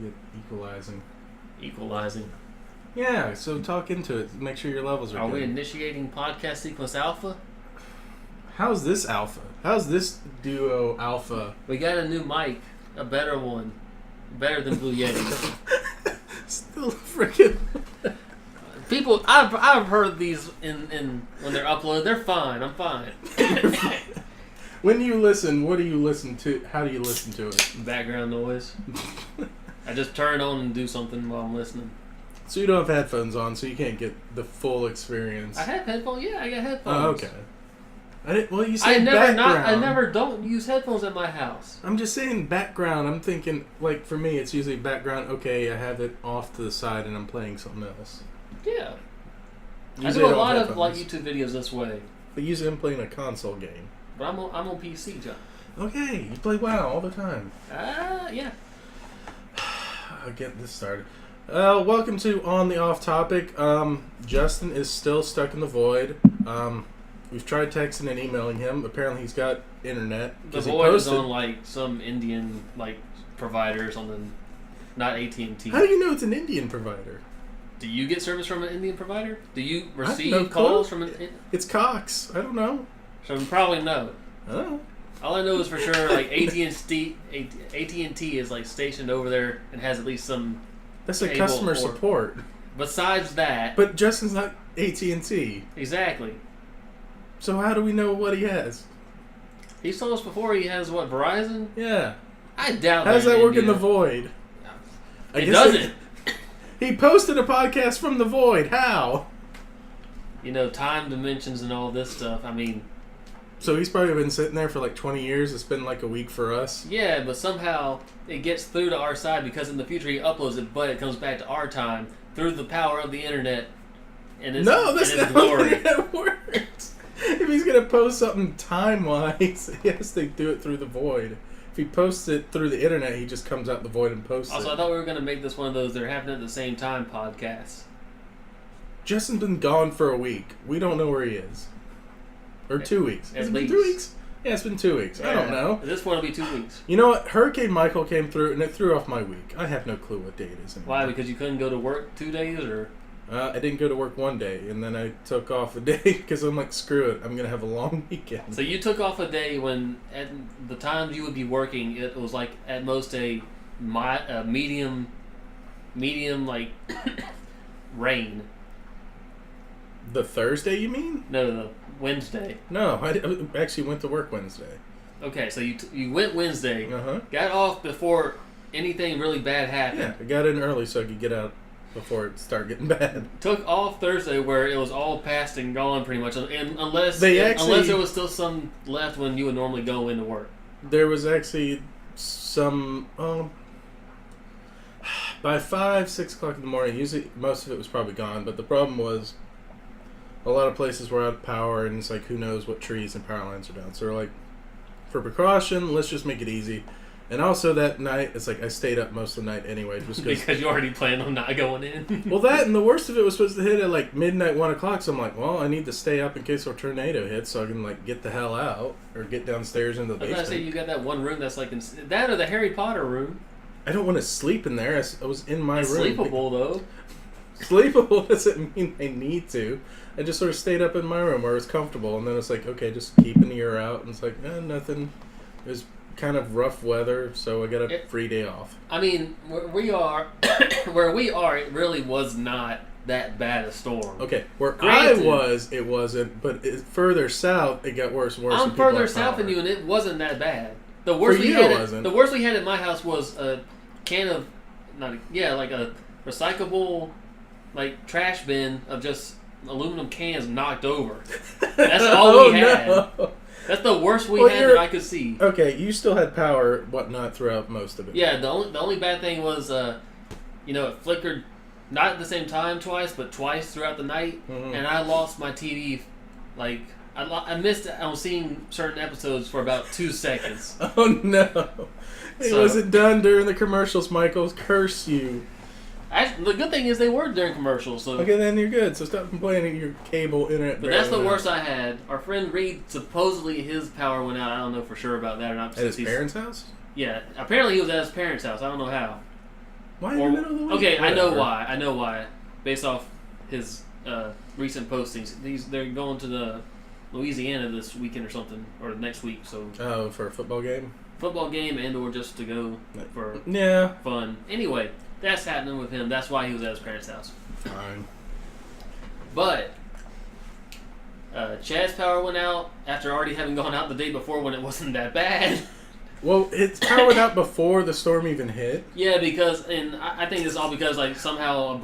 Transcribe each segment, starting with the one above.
get equalizing. Equalizing. Yeah, so talk into it. Make sure your levels are good. Are we initiating podcast sequence alpha? How's this alpha? How's this duo alpha? We got a new mic, a better one, better than Blue Yeti. Still freaking. People, I've heard these in when they're uploaded. They're fine. I'm fine. When you listen, what do you listen to? How do you listen to it? Background noise. I just turn it on and do something while I'm listening. So you don't have headphones on, so you can't get the full experience. I have headphones. Yeah, I got headphones. Oh, okay. Well, you said background. I never don't use headphones at my house. I'm just saying background. I'm thinking, like, for me, it's usually background. Okay, I have it off to the side and I'm playing something else. Yeah. Usually I do a lot of like YouTube videos this way. But usually I'm playing a console game. But I'm on PC, John. Okay, you play WoW all the time. Yeah. I'll get this started. Welcome to On the Off Topic. Justin is still stuck in the void. We've tried texting and emailing him. Apparently he's got internet. The void is on like some Indian like provider or something, not AT&T. How do you know it's an Indian provider? Do you get service from an Indian provider? Do you I have receive no calls clue. from an? It's Cox. I don't know. So probably no. Oh. All I know is for sure like AT&T is like stationed over there and has at least some. That's like customer support. Besides that, but Justin's not AT&T. Exactly. So how do we know what he has? He's told us before he has what, Verizon? Yeah. I doubt. How does that work in the void? It doesn't. He posted a podcast from the void. How? You know, time dimensions and all this stuff. I mean. So he's probably been sitting there for like 20 years. It's been like a week for us. Yeah, but somehow it gets through to our side because in the future he uploads it, but it comes back to our time through the power of the internet. And it's, no, that's not glory. how the internet works. If he's going to post something time-wise, he has to do it through the void. If he posts it through the internet, he just comes out the void and posts it. Also, I thought we were going to make this one of those they're happening at the same time podcasts. Justin's been gone for a week. We don't know where he is. Or 2 weeks. Has it been 2 weeks? Yeah, it's been 2 weeks. Yeah. I don't know. At this point, it'll be 2 weeks. You know what? Hurricane Michael came through, and it threw off my week. I have no clue what day it is anymore. Why? Because you couldn't go to work 2 days, or? I didn't go to work one day, and then I took off a day because I'm like, screw it. I'm going to have a long weekend. So you took off a day when, at the times you would be working, it was like at most a medium like rain. The Thursday, you mean? No, Wednesday. No, I actually went to work Wednesday. Okay, so you went Wednesday, Uh-huh. got off before anything really bad happened. Yeah, I got in early so I could get out before it started getting bad. Took off Thursday where it was all past and gone pretty much, and unless there was still some left when you would normally go into work. There was actually some, by 5, 6 o'clock in the morning, usually most of it was probably gone, but the problem was a lot of places were out of power, and it's like, who knows what trees and power lines are down. So we're like, for precaution, let's just make it easy. And also that night, it's like I stayed up most of the night anyway. Just because you already planned on not going in? Well, that and the worst of it was supposed to hit at like midnight, 1 o'clock. So I'm like, well, I need to stay up in case a tornado hits so I can like get the hell out or get downstairs into the basement. I was going to say, you got that one room that's like, that or the Harry Potter room. I don't want to sleep in there. I was in my room. Sleepable though. Sleepable doesn't mean I need to. I just sort of stayed up in my room where it was comfortable, and then it's like, okay, just keep an ear out, and it's like, nothing. It was kind of rough weather, so I got a free day off. I mean, where we are, it really was not that bad a storm. Okay, where I was, it wasn't, but further south, it got worse and worse. I'm further south than you, and it wasn't that bad. The worst we had at my house was a can of, like a recyclable, like trash bin of just aluminum cans knocked over. That's all we had. No. That's the worst we had that I could see. Okay, you still had power, whatnot, throughout most of it. Yeah, the only bad thing was, it flickered not at the same time twice, but twice throughout the night, and I lost my TV. Like I missed on seeing certain episodes for about 2 seconds. Oh no! It wasn't done during the commercials, Michael. Curse you. The good thing is they were during commercials. So. Okay, then you're good. So stop complaining your cable internet. But that's the worst I had. Our friend Reed, supposedly his power went out. I don't know for sure about that or not. At his parents' house? Yeah. Apparently he was at his parents' house. I don't know how. Why in the middle of the week? Okay, Whatever. I know why. Based off his recent postings, they're going to the Louisiana this weekend or something, or next week. So for a football game and or just to go for fun. Anyway, that's happening with him. That's why he was at his parents' house. Fine. But Chad's power went out after already having gone out the day before when it wasn't that bad. Well, its power went out before the storm even hit. Yeah, and I think it's all because like somehow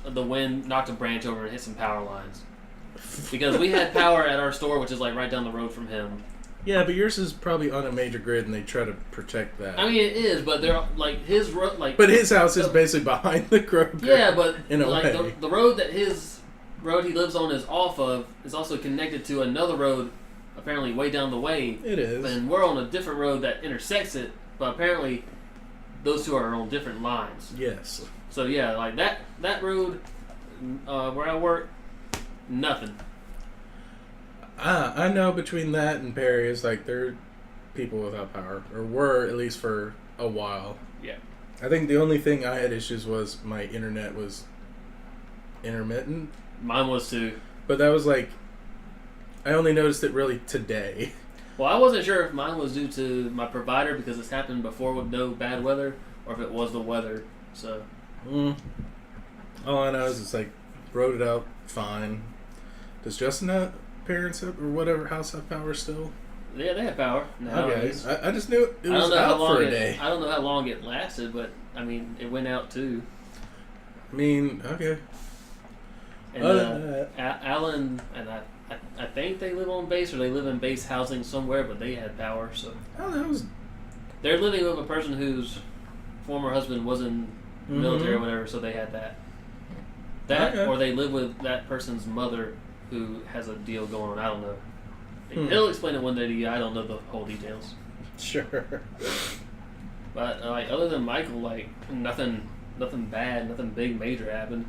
the wind knocked a branch over and hit some power lines. Because we had power at our store, which is like right down the road from him. Yeah, but yours is probably on a major grid, and they try to protect that. I mean, it is, but they're like his road, like. But his house is basically behind the road. Yeah, but in a like way. the road that his road he lives on is off of is also connected to another road, apparently way down the way. It is. And we're on a different road that intersects it, but apparently those two are on different lines. Yes. So yeah, like that road where I work, nothing. I know between that and Perry is like they're people without power, or were at least for a while. Yeah. I think the only thing I had issues was my internet was intermittent. Mine was too. But that was like, I only noticed it really today. Well, I wasn't sure if mine was due to my provider because it's happened before with no bad weather, or if it was the weather. So. All I know is it's like wrote it out fine. Does Justin have parents have, or whatever house have power still? Yeah, they have power. Okay, I just knew it was out for a day. I don't know how long it lasted, but I mean, it went out too. I mean, okay. And Alan and I think they live on base or they live in base housing somewhere, but they had power. So they're living with a person whose former husband was in the military or whatever, so they had that. Or they live with that person's mother who has a deal going on. I don't know. He'll explain it one day to you. I don't know the whole details. Sure. But like other than Michael, like nothing bad, nothing big major happened.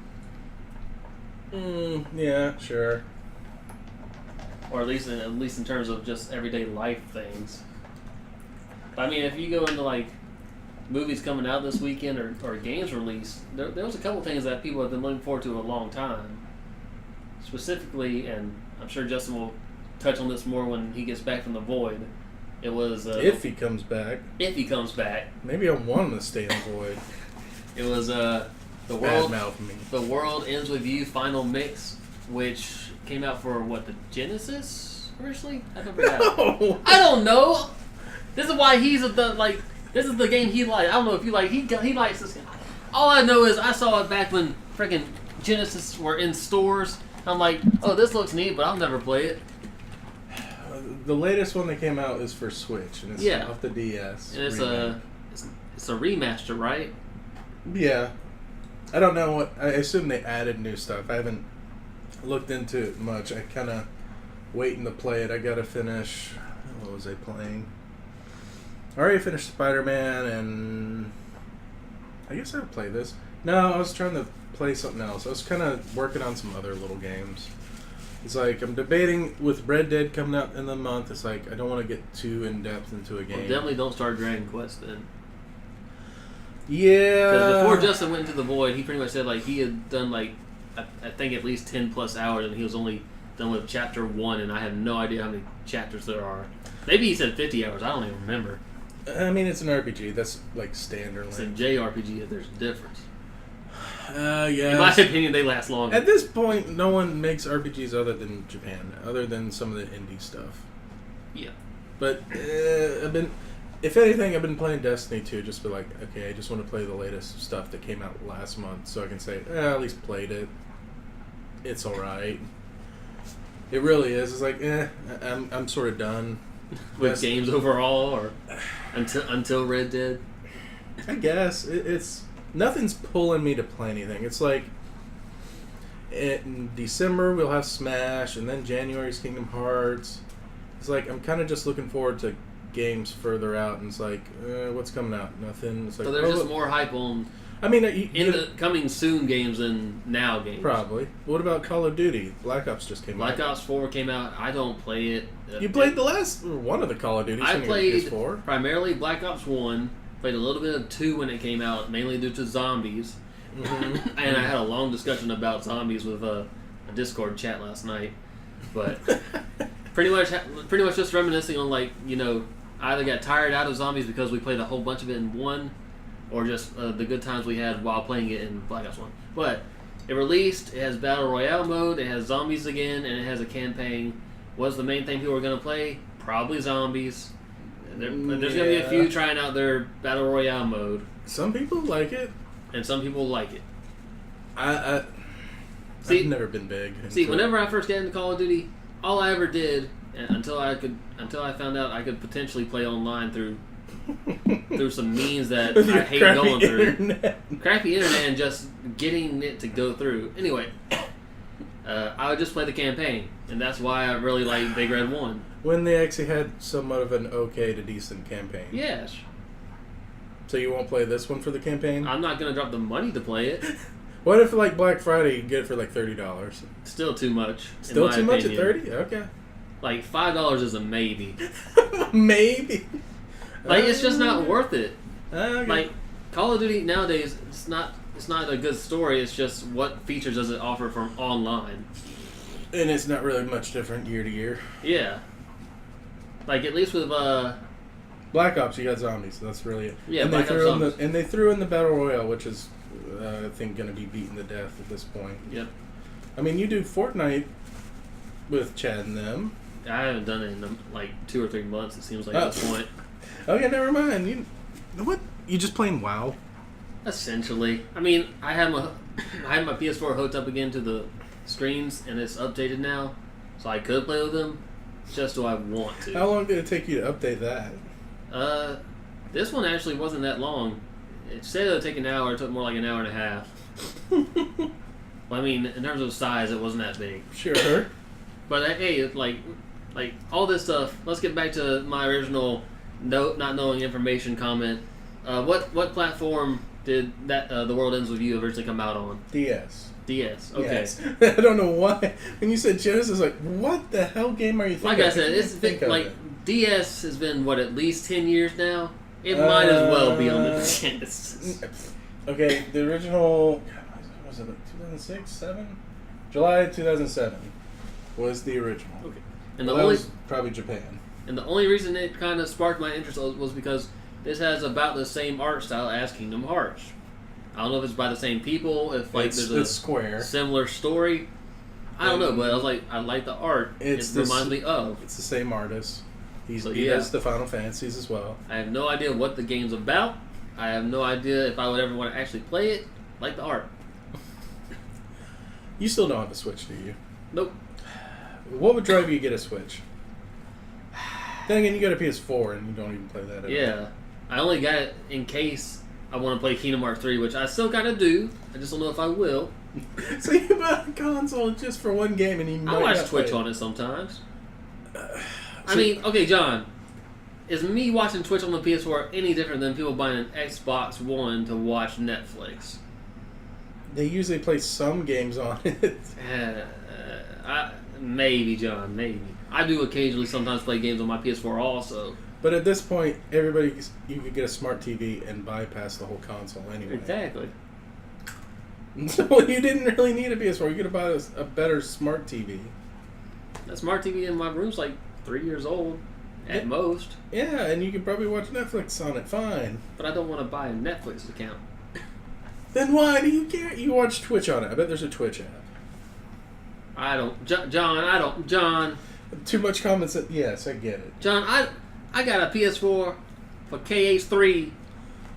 Yeah, sure. Or at least in terms of just everyday life things. But, I mean, if you go into like movies coming out this weekend or games released, there was a couple things that people have been looking forward to a long time. Specifically, and I'm sure Justin will touch on this more when he gets back from the void. It was if he comes back. If he comes back. Maybe I want him to stay in the void. It was the World Ends With You Final Mix, which came out for the Genesis originally? I don't forget. No. I don't know. This is why he's this is the game he likes. I don't know if you like. He likes this game. All I know is I saw it back when freaking Genesis were in stores. I'm like, oh, this looks neat, but I'll never play it. The latest one that came out is for Switch, and it's off the DS. And it's a remaster, right? Yeah. I don't know what. I assume they added new stuff. I haven't looked into it much. I kind of waiting to play it. I gotta finish. What was I playing? I already finished Spider-Man, and I guess I would play this. No, I was trying to play something else. I was kind of working on some other little games. It's like I'm debating with Red Dead coming out in the month. It's like I don't want to get too in depth into a game. Well, definitely don't start Dragon Quest then. Yeah. Because before Justin went into the void, he pretty much said like he had done I think at least 10 plus hours, and he was only done with chapter 1, and I have no idea how many chapters there are. Maybe he said 50 hours. I don't even remember. I mean, it's an RPG. That's like standard. It's a JRPG. There's a difference. Yeah. In my opinion, they last longer. At this point, no one makes RPGs other than Japan, other than some of the indie stuff. Yeah. But if anything, I've been playing Destiny 2, just be like, okay, I just want to play the latest stuff that came out last month, so I can say, I at least played it. It's alright. It really is. It's like, I'm sort of done. With games overall, or until Red Dead? I guess. It's nothing's pulling me to play anything. It's like, in December we'll have Smash, and then January's Kingdom Hearts. It's like, I'm kind of just looking forward to games further out, and it's like, what's coming out? Nothing. It's like, so there's just more hype on in the coming soon games than now games. Probably. What about Call of Duty? Black Ops just came out. Black Ops 4 came out. I don't play it. You played the last one of the Call of Duties. I played primarily Black Ops 1, Played a little bit of 2 when it came out, mainly due to zombies. Mm-hmm. And I had a long discussion about zombies with a Discord chat last night. But pretty much just reminiscing on, like, you know, I either got tired out of zombies because we played a whole bunch of it in 1, or just the good times we had while playing it in Black Ops 1. But it released, it has Battle Royale mode, it has zombies again, and it has a campaign. What's the main thing people are going to play? Probably zombies. There's going to be a few trying out their Battle Royale mode. Some people like it. And some people like it. I've never been big. See, whenever I first got into Call of Duty, all I ever did, until I found out I could potentially play online through some means that I hate going through. Crappy internet and just getting it to go through. Anyway, I would just play the campaign, and that's why I really like Big Red 1. When they actually had somewhat of an okay to decent campaign. Yes. So you won't play this one for the campaign? I'm not going to drop the money to play it. What if, like, Black Friday, you get it for, like, $30? Still too much. Still too much at $30? Okay. Like, $5 is a maybe. Maybe. Like, it's just not worth it. Okay. Like, Call of Duty nowadays, it's not a good story. It's just what features does it offer from online. And it's not really much different year to year. Yeah. Like, at least with Black Ops, you got zombies. So that's really it. Yeah, and Black Ops zombies. And they threw in the Battle Royale, which is, I think, going to be beaten to death at this point. Yep. I mean, you do Fortnite with Chad and them. I haven't done it in, like, 2 or 3 months, it seems like, at this point. Okay, never mind. What? You just playing WoW? Essentially. I mean, I had my PS4 hooked up again to the screens, and it's updated now, so I could play with them. Just do I want to? How long did it take you to update that? This one actually wasn't that long. It said it would take an hour. It took more like an hour and a half. Well, I mean, in terms of size, it wasn't that big. Sure. But hey, like all this stuff. Let's get back to my original not knowing information comment. What platform did that The World Ends With You originally come out on? DS. DS. Okay. Yes. I don't know why. When you said Genesis, like, what the hell game are you thinking? Like I said, it's been, like, DS has been at least 10 years now. It might as well be on the Genesis. Okay, the original. Was it 2006, 7? July 2007 was the original. Okay, and that was probably Japan. And the only reason it kind of sparked my interest was because this has about the same art style as Kingdom Hearts. I don't know if it's by the same people, if like there's a Square similar story. I don't know, but I was like, I like the art. It reminds me of. It's the same artist. He has the Final Fantasies as well. I have no idea what the game's about. I have no idea if I would ever want to actually play it. Like the art. You still don't have a Switch, do you? Nope. What would drive you to get a Switch? Then again, you got a PS4 and you don't even play that at all. I only got it in case I want to play Kingdom Hearts 3, which I still kind of do. I just don't know if I will. So you buy a console just for one game and you might I watch not Twitch play on it sometimes. I mean, okay, John, is me watching Twitch on the PS4 any different than people buying an Xbox One to watch Netflix? They usually play some games on it. Maybe, John, maybe. I do occasionally sometimes play games on my PS4 also. But at this point, you could get a smart TV and bypass the whole console anyway. Exactly. So you didn't really need a PS4. You could have bought a better smart TV. That smart TV in my room's like 3 years old, at most. Yeah, and you could probably watch Netflix on it fine. But I don't want to buy a Netflix account. Then why do you care? You watch Twitch on it. I bet there's a Twitch app. I don't. John. Too much common sense. Yes, I get it. John, I got a PS4 for KH3,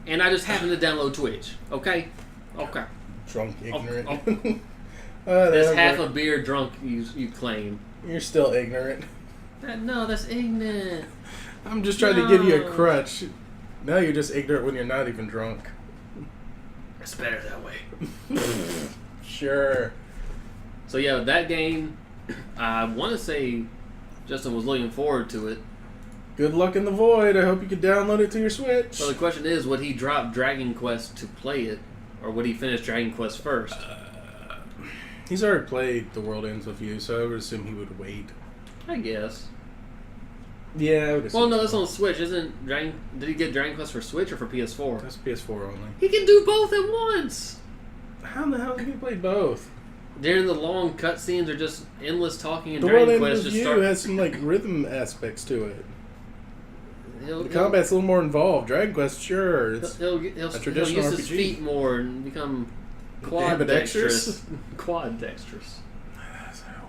and I just happen to download Twitch. Okay? Okay. Drunk, ignorant. That's half a beer drunk, you claim. You're still ignorant. No, that's ignorant. I'm just trying to give you a crutch. Now you're just ignorant when you're not even drunk. It's better that way. Sure. So yeah, that game, I want to say Justin was looking forward to it. Good luck in the void. I hope you can download it to your Switch. So the question is, would he drop Dragon Quest to play it, or would he finish Dragon Quest first? He's already played The World Ends With You, so I would assume he would wait. I guess. Yeah, I would assume. Well, no, that's on Switch. Isn't Dragon? Did he get Dragon Quest for Switch or for PS4? That's PS4 only. He can do both at once. How the hell can you play both? During the long cutscenes or just endless talking and The World Dragon End Quest just Review start. has some like rhythm aspects to it. He'll, The combat's a little more involved. Dragon Quest, sure, it's he'll a use traditional his RPG. feet more and become quad Ambidextrous? dexterous. Quad dexterous. That's how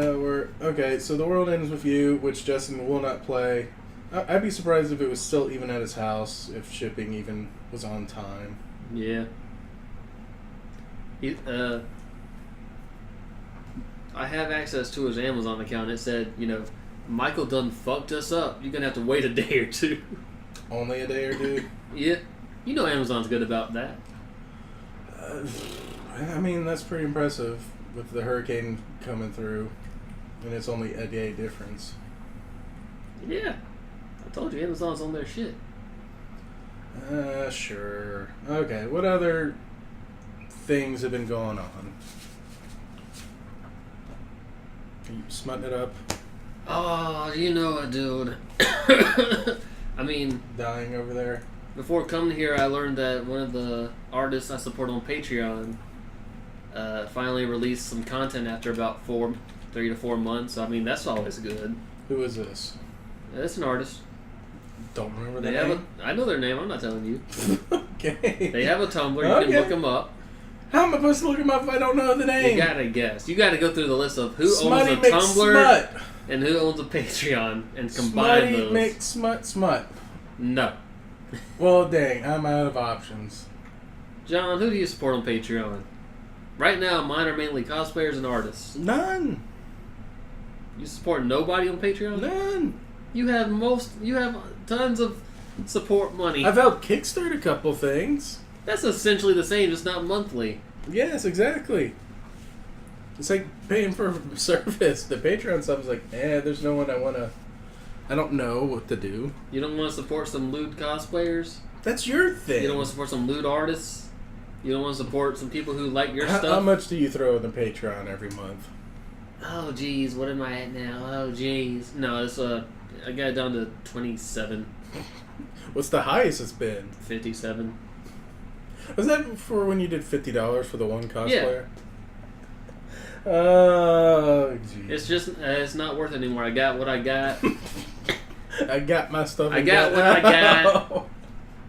it works. Okay, so the world ends with you, which Justin will not play. I'd be surprised if it was still even at his house, if shipping even was on time. Yeah. I have access to his Amazon account. It said, Michael done fucked us up. You're gonna have to wait a day or two. Only a day or two? Yeah. Amazon's good about that. I mean, that's pretty impressive with the hurricane coming through, and it's only a day difference. Yeah. I told you, Amazon's on their shit. Sure. Okay, what other things have been going on? Are you smutting it up? Oh, dude. I mean, Dying over there? before coming here, I learned that one of the artists I support on Patreon finally released some content after about 3 to 4 months. I mean, that's always good. Who is this? It's an artist. Don't remember their They name? I know their name. I'm not telling you. Okay. They have a Tumblr. You can look them up. How am I supposed to look him up if I don't know the name? You gotta guess. You gotta go through the list of who Smutty owns a Tumblr McSmut. and who owns a Patreon and combine Smutty those. McSmut. No. Well, dang, I'm out of options. John, who do you support on Patreon? Right now, mine are mainly cosplayers and artists. None. You support nobody on Patreon? None. You have tons of support money. I've helped kickstart a couple things. That's essentially the same, just not monthly. Yes, exactly. It's like paying for a service. The Patreon stuff is like, there's no one I don't know what to do. You don't want to support some lewd cosplayers? That's your thing. You don't want to support some lewd artists? You don't want to support some people who like your How stuff? much do you throw in the Patreon every month? Oh, geez, what am I at now? Oh, geez. No, it's I got it down to 27, What's the highest it's been? 57. Was that for when you did $50 for the one cosplayer? Yeah. Oh, geez. It's just, it's not worth it anymore. I got what I got. I got my stuff. I got what I got.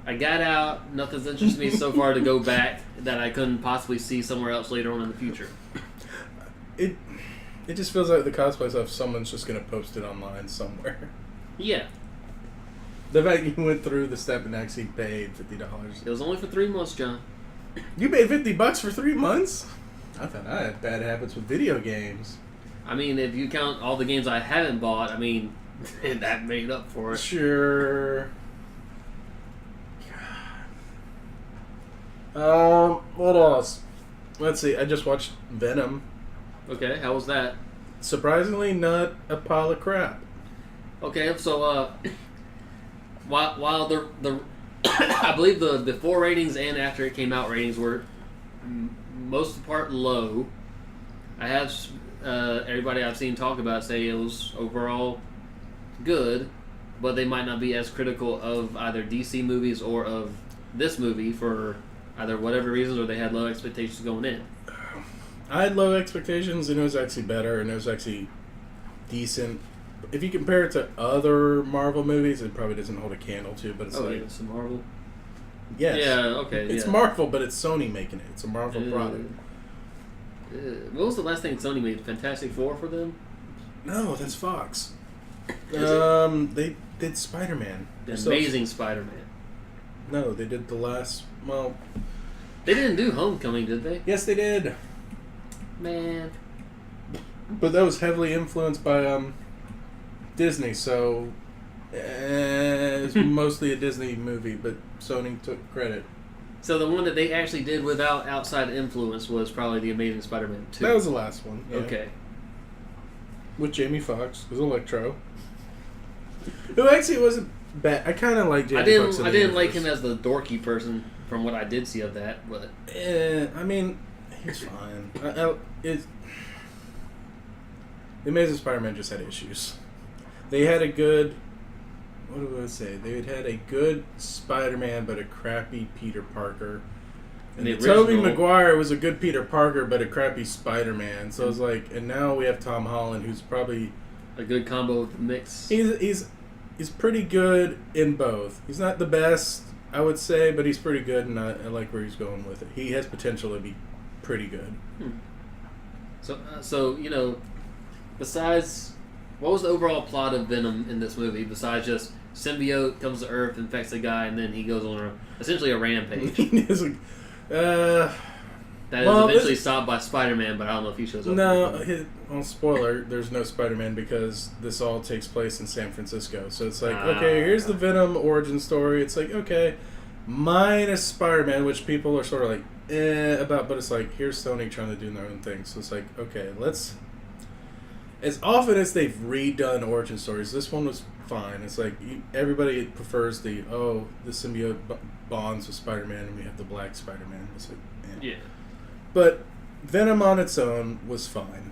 I got out. Nothing's interested me so far to go back that I couldn't possibly see somewhere else later on in the future. It just feels like the cosplay stuff, someone's just going to post it online somewhere. Yeah. The fact you went through the step and actually paid $50. It was only for 3 months, John. You paid $50 for 3 months? I thought I had bad habits with video games. I mean, if you count all the games I haven't bought, I mean, that made up for it. Sure. What else? Let's see. I just watched Venom. Okay, how was that? Surprisingly, not a pile of crap. Okay, so while the I believe the before ratings and after it came out ratings were most of the part low. I have everybody I've seen talk about it say it was overall good, but they might not be as critical of either DC movies or of this movie for either whatever reasons, or they had low expectations going in. I had low expectations, and it was actually better, and it was actually decent. If you compare it to other Marvel movies, it probably doesn't hold a candle to, but it's like... it's a Marvel? Yes. Yeah, okay, It's yeah. Marvel, but it's Sony making it. It's a Marvel product. What was the last thing Sony made? Fantastic Four for them? No, that's Fox. Is it? They did Spider-Man. The Amazing Spider-Man. No, they did the last... Well... They didn't do Homecoming, did they? Yes, they did. Man. But that was heavily influenced by Disney, so it's mostly a Disney movie, but Sony took credit. So the one that they actually did without outside influence was probably The Amazing Spider-Man 2. That was the last one. Yeah. Okay. With Jamie Foxx as Electro. Who actually wasn't bad. I kind of like Jamie Foxx. I didn't like him as the dorky person from what I did see of that, but... I mean, he's fine. The Amazing Spider-Man just had issues. They had a good... What do I say? They had a good Spider-Man, but a crappy Peter Parker. And the Tobey Maguire was a good Peter Parker, but a crappy Spider-Man. So it's like... And now we have Tom Holland, who's probably... A good combo with the mix. He's pretty good in both. He's not the best, I would say, but he's pretty good, and I like where he's going with it. He has potential to be pretty good. So you know, besides, what was the overall plot of Venom in this movie? Besides just symbiote comes to Earth, infects a guy, and then he goes on essentially a rampage. That is eventually stopped by Spider-Man, but I don't know if he shows up. No, spoiler, there's no Spider-Man because this all takes place in San Francisco. So it's like, okay, here's the Venom origin story. It's like, okay, minus Spider-Man, which people are sort of like, about, but it's like, here's Sony trying to do their own thing. So it's like, okay, let's... As often as they've redone origin stories, this one was fine. It's like, everybody prefers the symbiote bonds with Spider-Man, and we have the black Spider-Man. It's like, yeah. But Venom on its own was fine.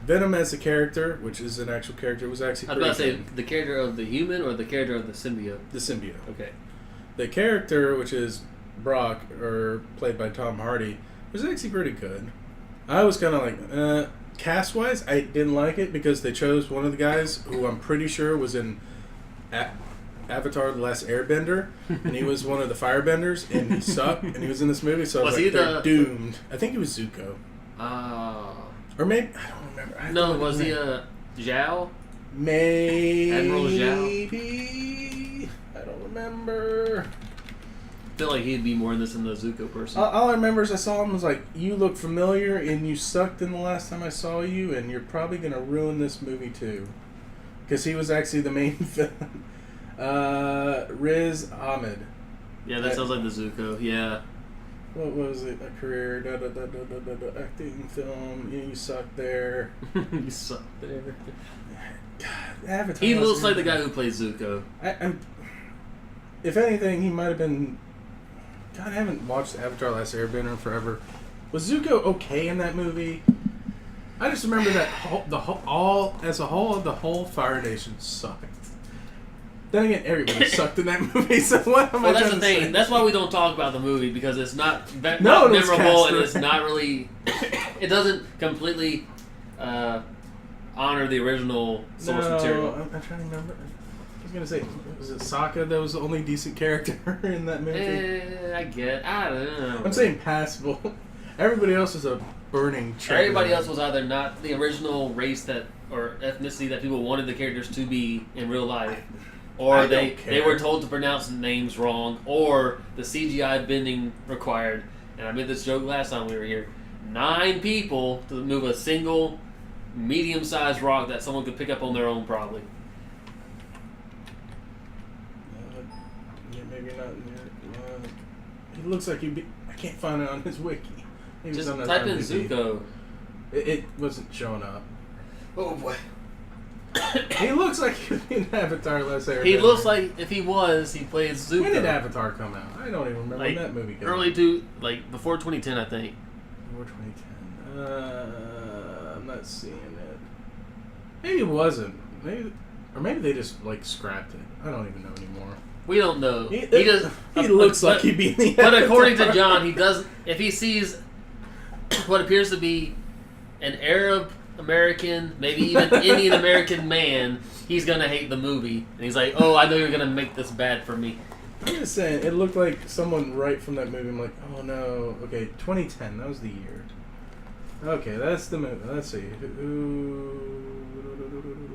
Venom as a character, which is an actual character, was actually pretty good. I was about to say, the character of the human or the character of the symbiote? The symbiote. Okay. The character, which is Brock, or played by Tom Hardy, was actually pretty good. I was kind of like, cast-wise, I didn't like it because they chose one of the guys who I'm pretty sure was in Avatar: The Last Airbender, and he was one of the firebenders, and he sucked, and he was in this movie, so I was like, they're doomed. I think he was Zuko. Or maybe, I don't remember. Was he Zhao? Maybe. Admiral Zhao? I don't remember. I feel like he'd be more in this than the Zuko person. All I remember is I saw him was like, you look familiar, and you sucked in the last time I saw you, and you're probably going to ruin this movie too. Because he was actually the main villain. Riz Ahmed. Yeah, that sounds like the Zuko. Yeah. What was it? A career, acting, film. Yeah, you suck there. You suck there. God, Avatar. He looks like the guy who plays Zuko. If anything, he might have been. God, I haven't watched Avatar: Last Airbender in forever. Was Zuko okay in that movie? I just remember that the whole Fire Nation sucked. Then again, everybody sucked in that movie. So what am I that's trying the to thing. say? That's why we don't talk about the movie, because it's not memorable, and it's not really. It doesn't completely honor the original source material. I'm trying to remember. I was gonna say, was it Sokka that was the only decent character in that movie? I don't know. I'm saying passable. Everybody else was a burning train. Everybody else was either not the original race or ethnicity that people wanted the characters to be in real life, or they were told to pronounce names wrong, or the CGI bending required. And I made this joke last time we were here. 9 people to move a single medium-sized rock that someone could pick up on their own, probably. Maybe not. It looks like he'd be. I can't find it on his wiki. Maybe just type in Zuko. It wasn't showing up. Oh boy. He looks like he would be in Avatar: Last Airbender. He looks like if he was, he plays Zuko. When did Avatar come out? I don't even remember when that movie came out. Before 2010, I think. Before 2010. I'm not seeing it. Maybe it wasn't. Maybe they just scrapped it. I don't even know anymore. We don't know. He looks like he'd be in the But according to John, he doesn't. If he sees what appears to be an Arab American, maybe even Indian American man, he's gonna hate the movie. And he's like, "Oh, I know you're gonna make this bad for me." I'm just saying, it looked like someone right from that movie. I'm like, oh no. Okay, 2010. That was the year. Okay, that's the movie. Let's see.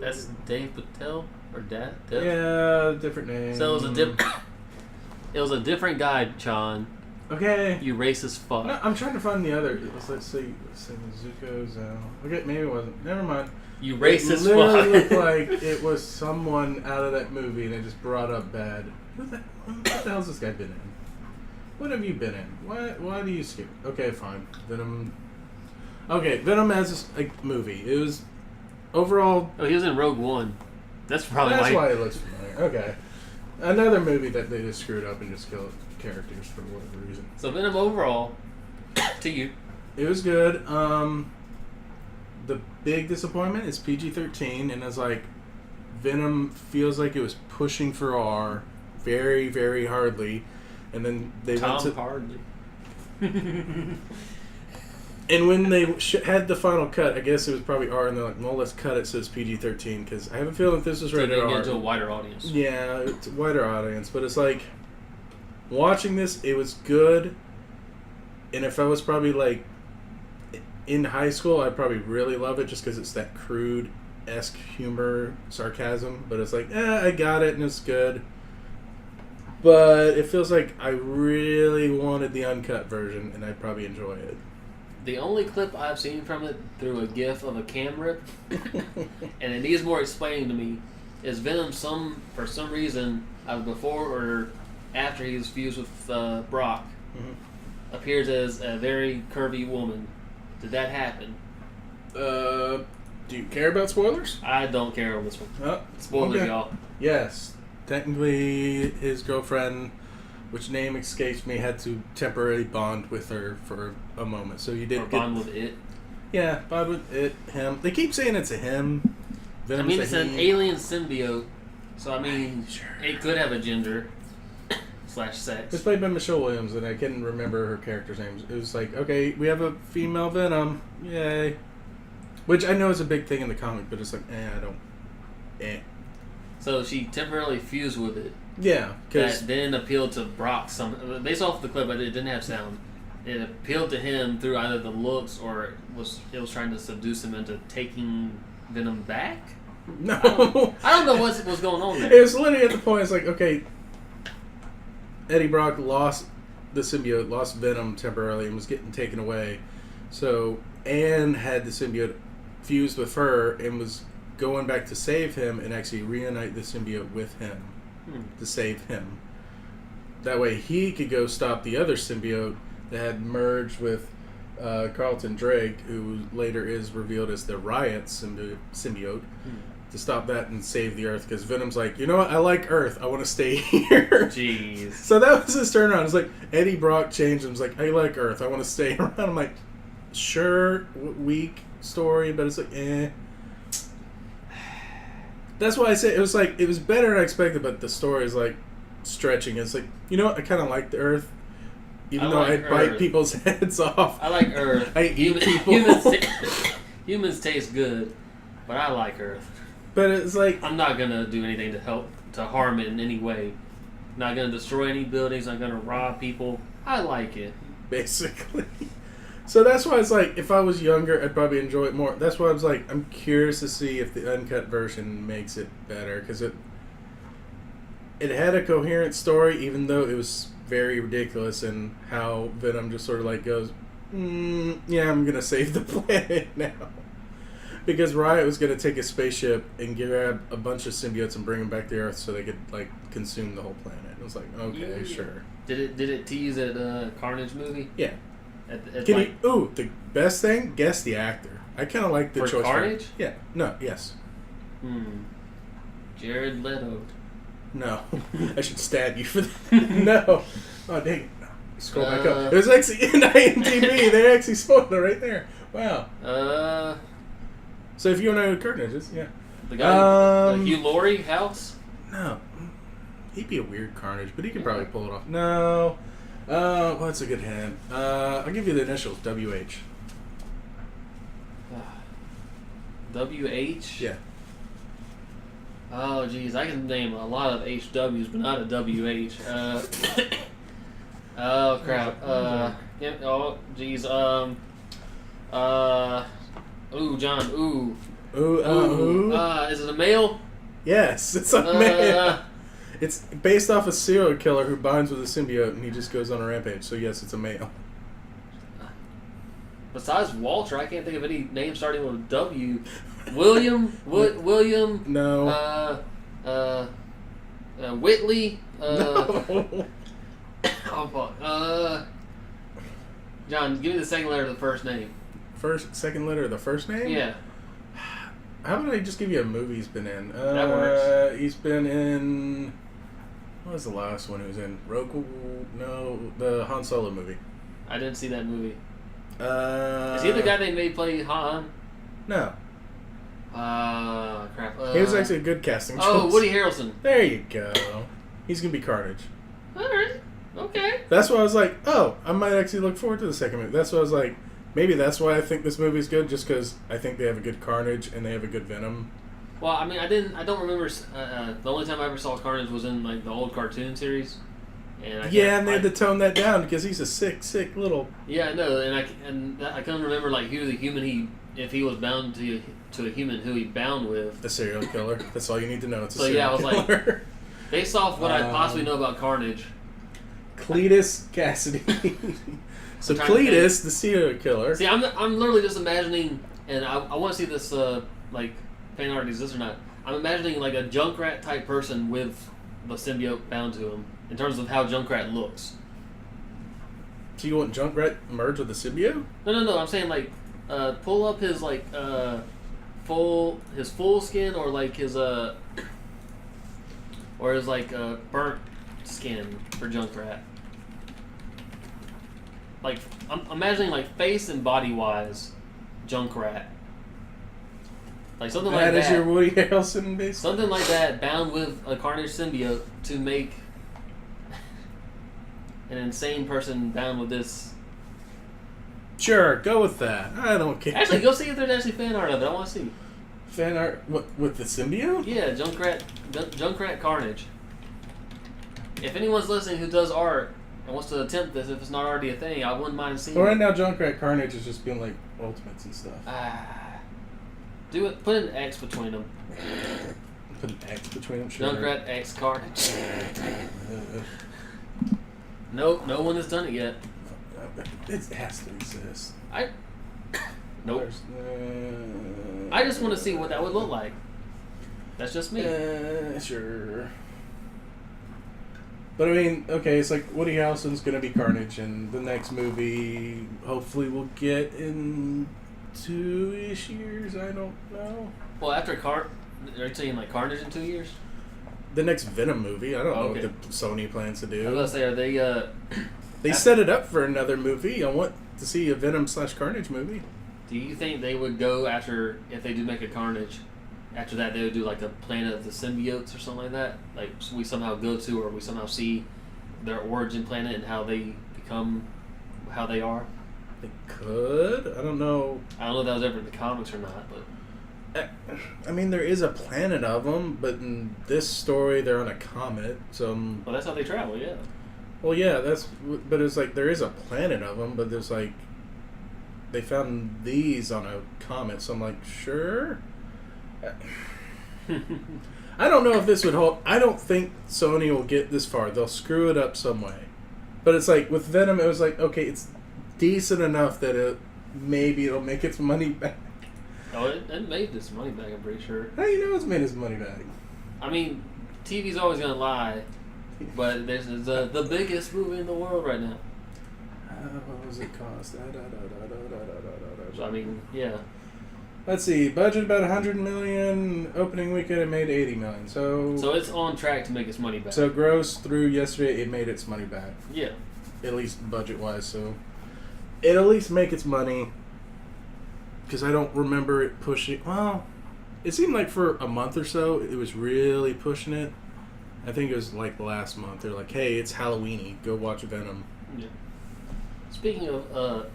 That's Dave Patel or Dad? Yeah, different name. So it was a different guy, Sean. Okay. You racist fuck. No, I'm trying to find the other. Let's see. Zuko's. Okay, maybe it wasn't. Never mind. You racist fuck. It literally fuck. looked like it was someone out of that movie and they just brought up bad. What the hell's this guy been in? What have you been in? Why do you skip? Okay, fine. Venom. Okay, Venom as a movie. It was overall. Oh, he was in Rogue One. That's probably why it looks familiar. Okay. Another movie that they just screwed up and just killed characters for whatever reason. So Venom overall, to you. It was good. the big disappointment is PG-13, and it's like Venom feels like it was pushing for R very, very hardly, and then they went to Hardly. And when they had the final cut, I guess it was probably R, and they're like, well, let's cut it so it's PG-13, because I have a feeling if this was rated R. To a wider audience. Yeah, it's a wider audience, but it's like, watching this, it was good, and if I was probably like, in high school, I'd probably really love it, just because it's that crude-esque humor, sarcasm, but it's like, I got it, and it's good. But it feels like I really wanted the uncut version, and I'd probably enjoy it. The only clip I've seen from it through a GIF of a cam rip, and it needs more explaining to me, is Venom for some reason, before or after he's fused with Brock, appears as a very curvy woman. Did that happen? Do you care about spoilers? I don't care on this one. Oh, Spoilers, okay. y'all. Yes. Technically, his girlfriend, which name escapes me, had to temporarily bond with her for a moment. So you did Or bond with it. Yeah, bond with it, him. They keep saying it's a him. I mean, it's an alien symbiote, so I mean, sure. It could have a gender / sex. It's played by Michelle Williams, and I couldn't remember her character's name. It was like, okay, we have a female Venom. Yay. Which I know is a big thing in the comic, but it's like, I don't. So she temporarily fused with it. Yeah, because That then appealed to Brock. Based off the clip, but it didn't have sound. It appealed to him through either the looks or it was trying to seduce him into taking Venom back. no, I don't know what's going on there. it was literally at the point. It's like, okay, Eddie Brock lost the symbiote, lost Venom temporarily, and was getting taken away. So Anne had the symbiote fused with her and was going back to save him and actually reunite the symbiote with him to save him. That way he could go stop the other symbiote that had merged with Carlton Drake, who later is revealed as the Riot symbiote, to stop that and save the Earth. Because Venom's like, you know what? I like Earth. I want to stay here. Jeez. So that was his turnaround. It's like Eddie Brock changed him. It's like, I like Earth. I want to stay around. I'm like, sure, weak story, but it's like, That's why I say it was like, it was better than I expected, but the story is like stretching. It's like, you know what? I kind of like the Earth, even though I bite people's heads off. I like Earth. I eat people. Humans taste good, but I like Earth. But it's like, I'm not gonna do anything to harm it in any way. Not gonna destroy any buildings. Not gonna rob people. I like it. basically. So that's why it's like, if I was younger, I'd probably enjoy it more. That's why I was like, I'm curious to see if the uncut version makes it better, because it had a coherent story, even though it was very ridiculous, and how Venom just sort of like goes, yeah, I'm gonna save the planet now, because Riot was gonna take a spaceship and grab a bunch of symbiotes and bring them back to Earth so they could like consume the whole planet. It was like, okay, sure. Did it tease that Carnage movie? Yeah. The best thing, guess the actor. I kind of like the choice. Carnage? Yeah. No. Yes. Jared Leto. No. I should stab you for that. No. Oh, dang it. No. Scroll back up. It was actually in IMDb. They actually spoke it right there. Wow. So if you know who Carnage is, yeah. The guy, the Hugh Laurie house? No. He'd be a weird Carnage, but he could probably pull it off. No. Well, that's a good hint. I'll give you the initials, WH. WH? Yeah. Oh, geez. I can name a lot of HWs, but not a WH. Oh, crap. Yeah, oh, geez. Ooh, John, ooh. Ooh. Is it a male? Yes, it's a male. It's based off a serial killer who binds with a symbiote and he just goes on a rampage. So yes, it's a male. Besides Walter, I can't think of any name starting with a W. William? William? No. Whitley? No. Oh, fuck. John, give me the second letter of the first name. Second letter of the first name? Yeah. How about I just give you a movie he's been in? That works. He's been in... What was the last one he was in? Roku? No, the Han Solo movie. I didn't see that movie. Is he the guy they made play Han? No. Crap. He was actually a good casting choice. Oh, Woody Harrelson. There you go. He's going to be Carnage. Alright. Okay. That's why I was like, oh, I might actually look forward to the second movie. That's why I was like, maybe that's why I think this movie's good, just because I think they have a good Carnage and they have a good Venom. Well, I mean, I don't remember. The only time I ever saw Carnage was in like the old cartoon series. And they had to tone that down because he's a sick little. Yeah, I know, and I couldn't remember like who the human if he was bound to a human, who he bound with. A serial killer. That's all you need to know. It's a so serial yeah, I was killer. like, based off what I possibly know about Carnage. Cletus Cassidy. So Cletus, the serial killer. See, I'm literally just imagining, and I want to see this like fan art exists or not. I'm imagining like a Junkrat type person with the symbiote bound to him in terms of how Junkrat looks. So you want Junkrat merge with the symbiote? No. I'm saying like pull up his like full skin or like his burnt skin for Junkrat. Like I'm imagining like face and body wise, Junkrat. Like something like that. That is your Woody Harrelson base. Something like that, bound with a Carnage symbiote to make an insane person bound with this. Sure, go with that. I don't care. Actually, go see if there's actually fan art of it. I want to see. Fan art with the symbiote? Yeah, Junkrat Carnage. If anyone's listening who does art and wants to attempt this, if it's not already a thing, I wouldn't mind seeing. Well, right now, Junkrat Carnage is just being like Ultimates and stuff. Do it. Put an X between them. Put an X between them. Sure. Junkrat X Carnage. Nope, no one has done it yet. It has to exist. Nope. I just want to see what that would look like. That's just me. Sure. But I mean, okay, it's like Woody Harrelson's gonna be Carnage, and the next movie hopefully we'll get in 2-ish years. I don't know. Well, after are you saying like Carnage in 2 years? The next Venom movie. I don't know okay. what the Sony plans to do. I was gonna say, are they? They set it up for another movie. I want to see a Venom/Carnage movie. Do you think they would go after, if they do make a Carnage, after that they would do like a Planet of the Symbiotes or something like that? Like we somehow go to, or we somehow see their origin planet and how they become how they are? They could. I don't know. I don't know if that was ever in the comics or not, but... I mean, there is a planet of them, but in this story they're on a comet, so... Well, that's how they travel, yeah. Well, yeah, but it's like there is a planet of them, but there's like... They found these on a comet, so I'm like, sure? I don't know if this would hold... I don't think Sony will get this far. They'll screw it up some way. But it's like, with Venom, it was like, okay, it's decent enough that maybe it'll make its money back. Oh, it made this money back, I'm pretty sure. How do you know it's made its money back? I mean, TV's always going to lie, but this is the biggest movie in the world right now. What was it cost? So, I mean, yeah. Let's see, budget about $100 million. Opening weekend, it made $80 million. So it's on track to make its money back. So gross through yesterday, it made its money back. Yeah. At least budget-wise, so it'll at least make its money. Because I don't remember it pushing... Well, it seemed like for a month or so, it was really pushing it. I think it was like last month. They're like, hey, it's Halloween-y. Go watch Venom. Yeah. Speaking of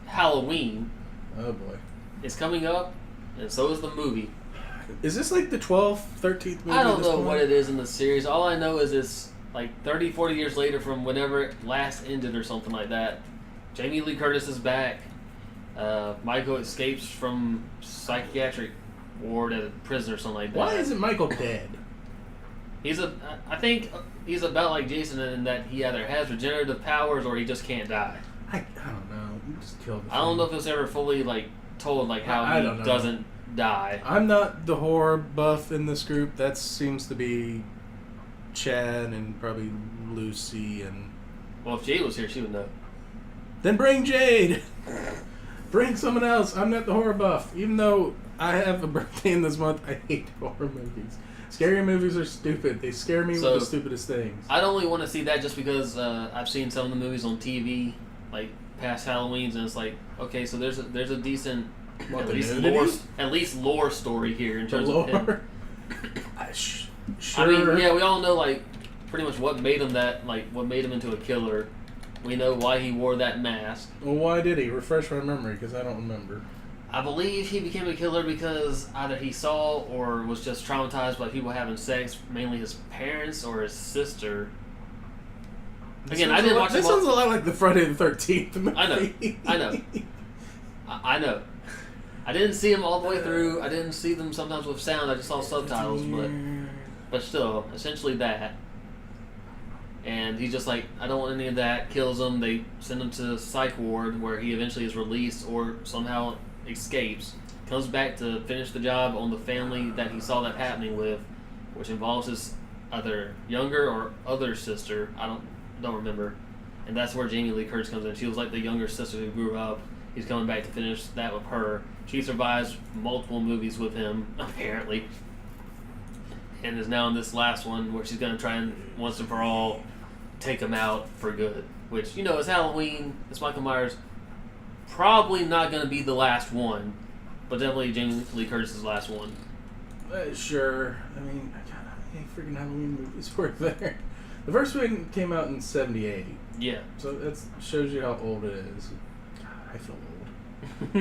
Halloween... Oh, boy. It's coming up, and so is the movie. Is this like the 12th, 13th movie? I don't know what it is in the series. All I know is it's like 30, 40 years later from whenever it last ended or something like that. Jamie Lee Curtis is back. Michael escapes from psychiatric ward at a prison or something like that. Why isn't Michael dead? I think he's about like Jason in that he either has regenerative powers or he just can't die. I don't know. You just killed the I don't know if it's ever fully like told like how he doesn't die. I'm not the horror buff in this group. That seems to be Chad and probably Lucy and... Well, if Jade was here, she would know. Then bring Jade! Bring someone else. I'm not the horror buff. Even though I have a birthday in this month, I hate horror movies. Scary movies are stupid. They scare me with the stupidest things. I'd only want to see that just because I've seen some of the movies on TV, like past Halloweens, and it's like, okay, so there's a decent What, at the least nudity? lore story here in The terms of him. lore? Sure. I mean, yeah, we all know like pretty much what made him what made him into a killer. We know why he wore that mask. Well, why did he? Refresh my memory, because I don't remember. I believe he became a killer because either he saw or was just traumatized by people having sex, mainly his parents or his sister. Again, I didn't watch This sounds a lot like the Friday the 13th movie. I know. I know. I didn't see them all the way through. I didn't see them sometimes with sound. I just saw subtitles, but still, essentially that. And he's just like, I don't want any of that. Kills him. They send him to psych ward where he eventually is released or somehow escapes. Comes back to finish the job on the family that he saw that happening with, which involves his either younger or other sister. I don't remember. And that's where Jamie Lee Curtis comes in. She was like the younger sister who grew up. He's coming back to finish that with her. She survives multiple movies with him, apparently. And is now in this last one where she's going to try and, once and for all, take him out for good. Which, it's Halloween. It's Michael Myers. Probably not going to be the last one. But definitely Jamie Lee Curtis' last one. Sure. I mean, God, how many freaking Halloween movies were there? The first one came out in 78. Yeah. So that shows you how old it is. God, I feel old. I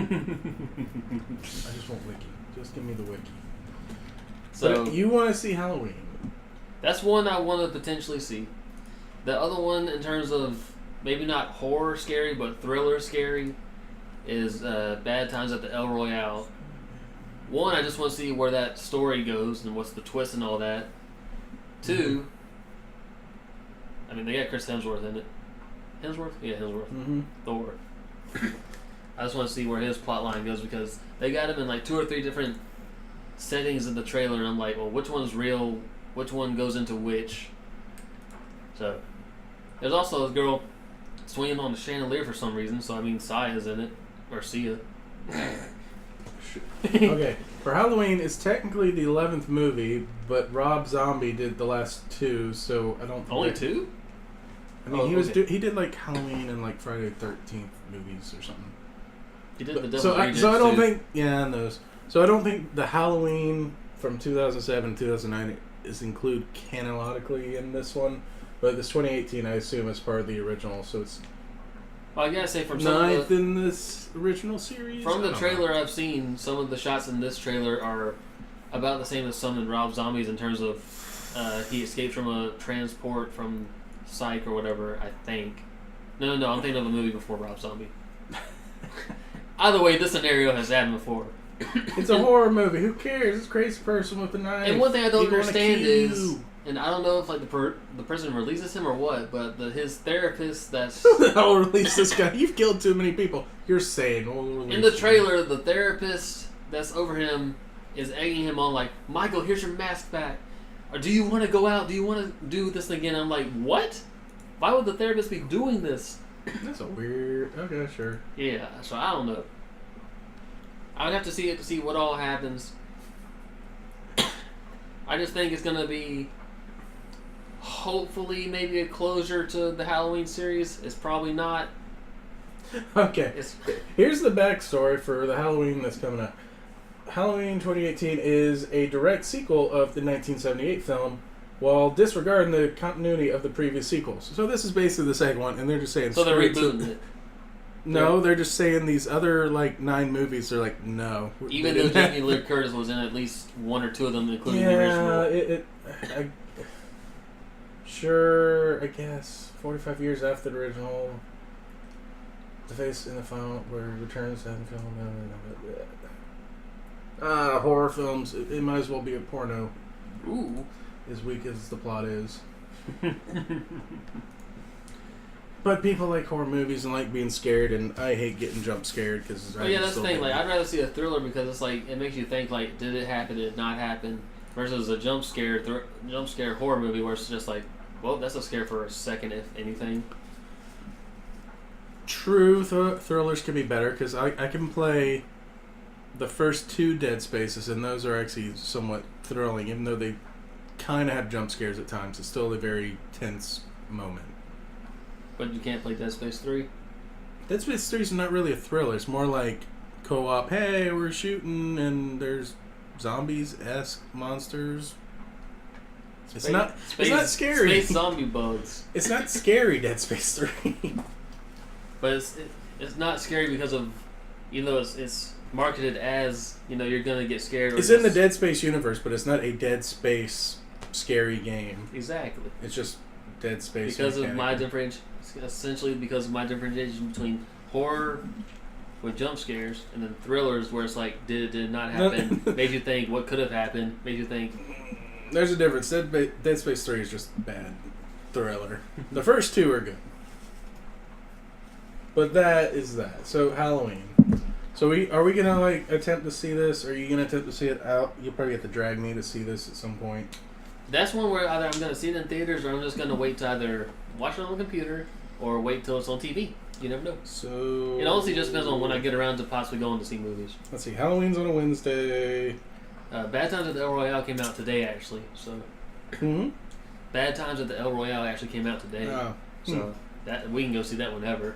just want Wiki. Just give me the Wiki. So but you want to see Halloween? That's one I want to potentially see. The other one, in terms of maybe not horror scary, but thriller scary, is Bad Times at the El Royale. One, I just want to see where that story goes and what's the twist and all that. Two, I mean, they got Chris Hemsworth in it. Hemsworth? Yeah, Hemsworth. Mm-hmm. Thor. I just want to see where his plot line goes because they got him in like 2 or 3 different settings in the trailer, and I'm like, well, which one's real? Which one goes into which? So, there's also this girl swinging on the chandelier for some reason, so I mean, Sia's in it. Or Sia. Okay, for Halloween, it's technically the 11th movie, but Rob Zombie did the last 2, so I don't... Only 2? I mean, he did like Halloween and like Friday the 13th movies or something. He did the Devil's so Rejects I don't too. think... Yeah, and those. So I don't think the Halloween from 2007 2009 is included canonically in this one, but this 2018 I assume is part of the original, so it's... Well, I gotta say, from ninth in this original series? From the trailer I've seen, some of the shots in this trailer are about the same as some in Rob Zombie's in terms of he escapes from a transport from Psych or whatever, I think. No, I'm thinking of a movie before Rob Zombie. Either way, this scenario has happened before. It's a horror movie. Who cares? It's a crazy person with a knife. And one thing I don't People wanna understand kill is, you. and I don't know if like the person releases him or what, but his therapist that's Who the hell released this guy? You've killed too many people. You're sane. We'll release in the you. trailer, the therapist that's over him is egging him on like, Michael, here's your mask back. Or do you want to go out? Do you want to do this again? I'm like, what? Why would the therapist be doing this? That's a weird... Okay, sure. Yeah, so I don't know. I would have to see it to see what all happens. I just think it's going to be hopefully maybe a closure to the Halloween series. It's probably not. Okay. It's, Here's the backstory for the Halloween that's coming up. Halloween 2018 is a direct sequel of the 1978 film while disregarding the continuity of the previous sequels. So this is basically the second one, and they're just saying... so they're straight rebooting it. No, they're just saying these other, 9 movies are like, no. Even though Jamie Lee Curtis was in at least 1 or 2 of them, including the original. Sure, I guess. 45 years after the original. The face in the final where he returns to the film. Horror films. It might as well be a porno. Ooh. As weak as the plot is. But people like horror movies and like being scared, and I hate getting jump scared because... Oh yeah, that's the thing. Like, I'd rather see a thriller because it's like it makes you think like, did it happen? Did it not happen? Versus a jump scare horror movie where it's just like, well, that's a scare for a second, if anything. True, thrillers can be better because I can play the first 2 Dead Spaces, and those are actually somewhat thrilling, even though they kind of have jump scares at times. It's still a very tense moment. But you can't play Dead Space 3? Dead Space 3 is not really a thriller. It's more like co-op. Hey, we're shooting, and there's zombies-esque monsters. It's not scary. Space zombie bugs. It's not scary, Dead Space 3. But it's not scary because of, even though it's marketed as, you're gonna get scared. It's in the Dead Space universe, but it's not a Dead Space scary game. Exactly. It's just Dead Space. Essentially because of my differentiation between horror with jump scares and then thrillers where it's like, did it not happen? Made you think what could have happened. Made you think. There's a difference. Dead Space 3 is just bad thriller. The first two are good. But that is that. So Halloween. So are we gonna attempt to see this? Or are you gonna attempt to see it out? You'll probably have to drag me to see this at some point. That's one where either I'm gonna see it in theaters or I'm just gonna wait to either watch it on the computer or wait till it's on TV. You never know. So it honestly just depends on when I get around to possibly going to see movies. Let's see. Halloween's on a Wednesday. Bad Times at the El Royale came out today, actually. So, Bad Times at the El Royale actually came out today. So that we can go see that whenever.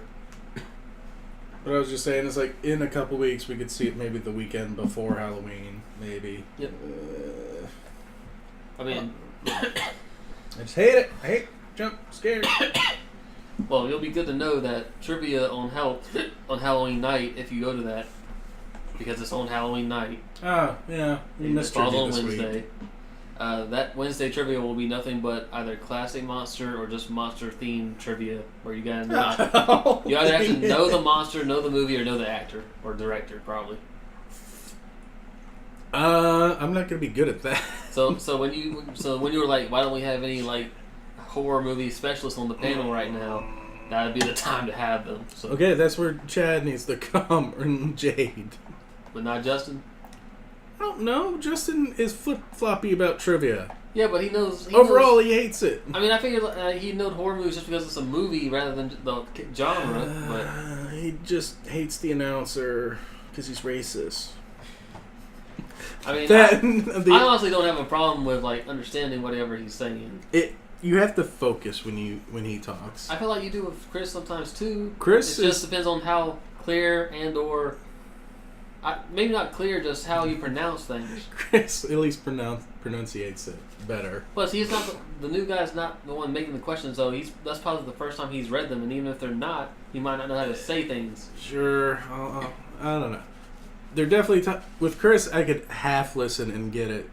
But I was just saying, it's like in a couple weeks we could see it maybe the weekend before Halloween, maybe. Yep. I just hate it. I hate jump scared. Well, it'll be good to know that trivia on Halloween night, if you go to that, because it's on Halloween night. Oh, yeah. It falls on Wednesday. That Wednesday trivia will be nothing but either classic monster or just monster themed trivia, where you gotta you either have to know the monster, know the movie, or know the actor or director, probably. I'm not gonna be good at that. So when you were like, why don't we have any horror movie specialists on the panel right now? That'd be the time to have them. So. Okay, that's where Chad needs to come, or Jade. But not Justin? I don't know. Justin is flip-floppy about trivia. Yeah, but he knows... Overall, he hates it. I mean, I figured he'd know horror movies just because it's a movie rather than the genre, but... He just hates the announcer because he's racist. I mean, I honestly don't have a problem with understanding whatever he's saying. You have to focus when he talks. I feel like you do with Chris sometimes, too. Chris just depends on how clear and or... maybe not clear, just how you pronounce things. Chris at least pronunciates it better. Plus, he's not the new guy's not the one making the questions, so that's probably the first time he's read them, and even if they're not, he might not know how to say things. Sure, I don't know. They're definitely with Chris. I could half listen and get it.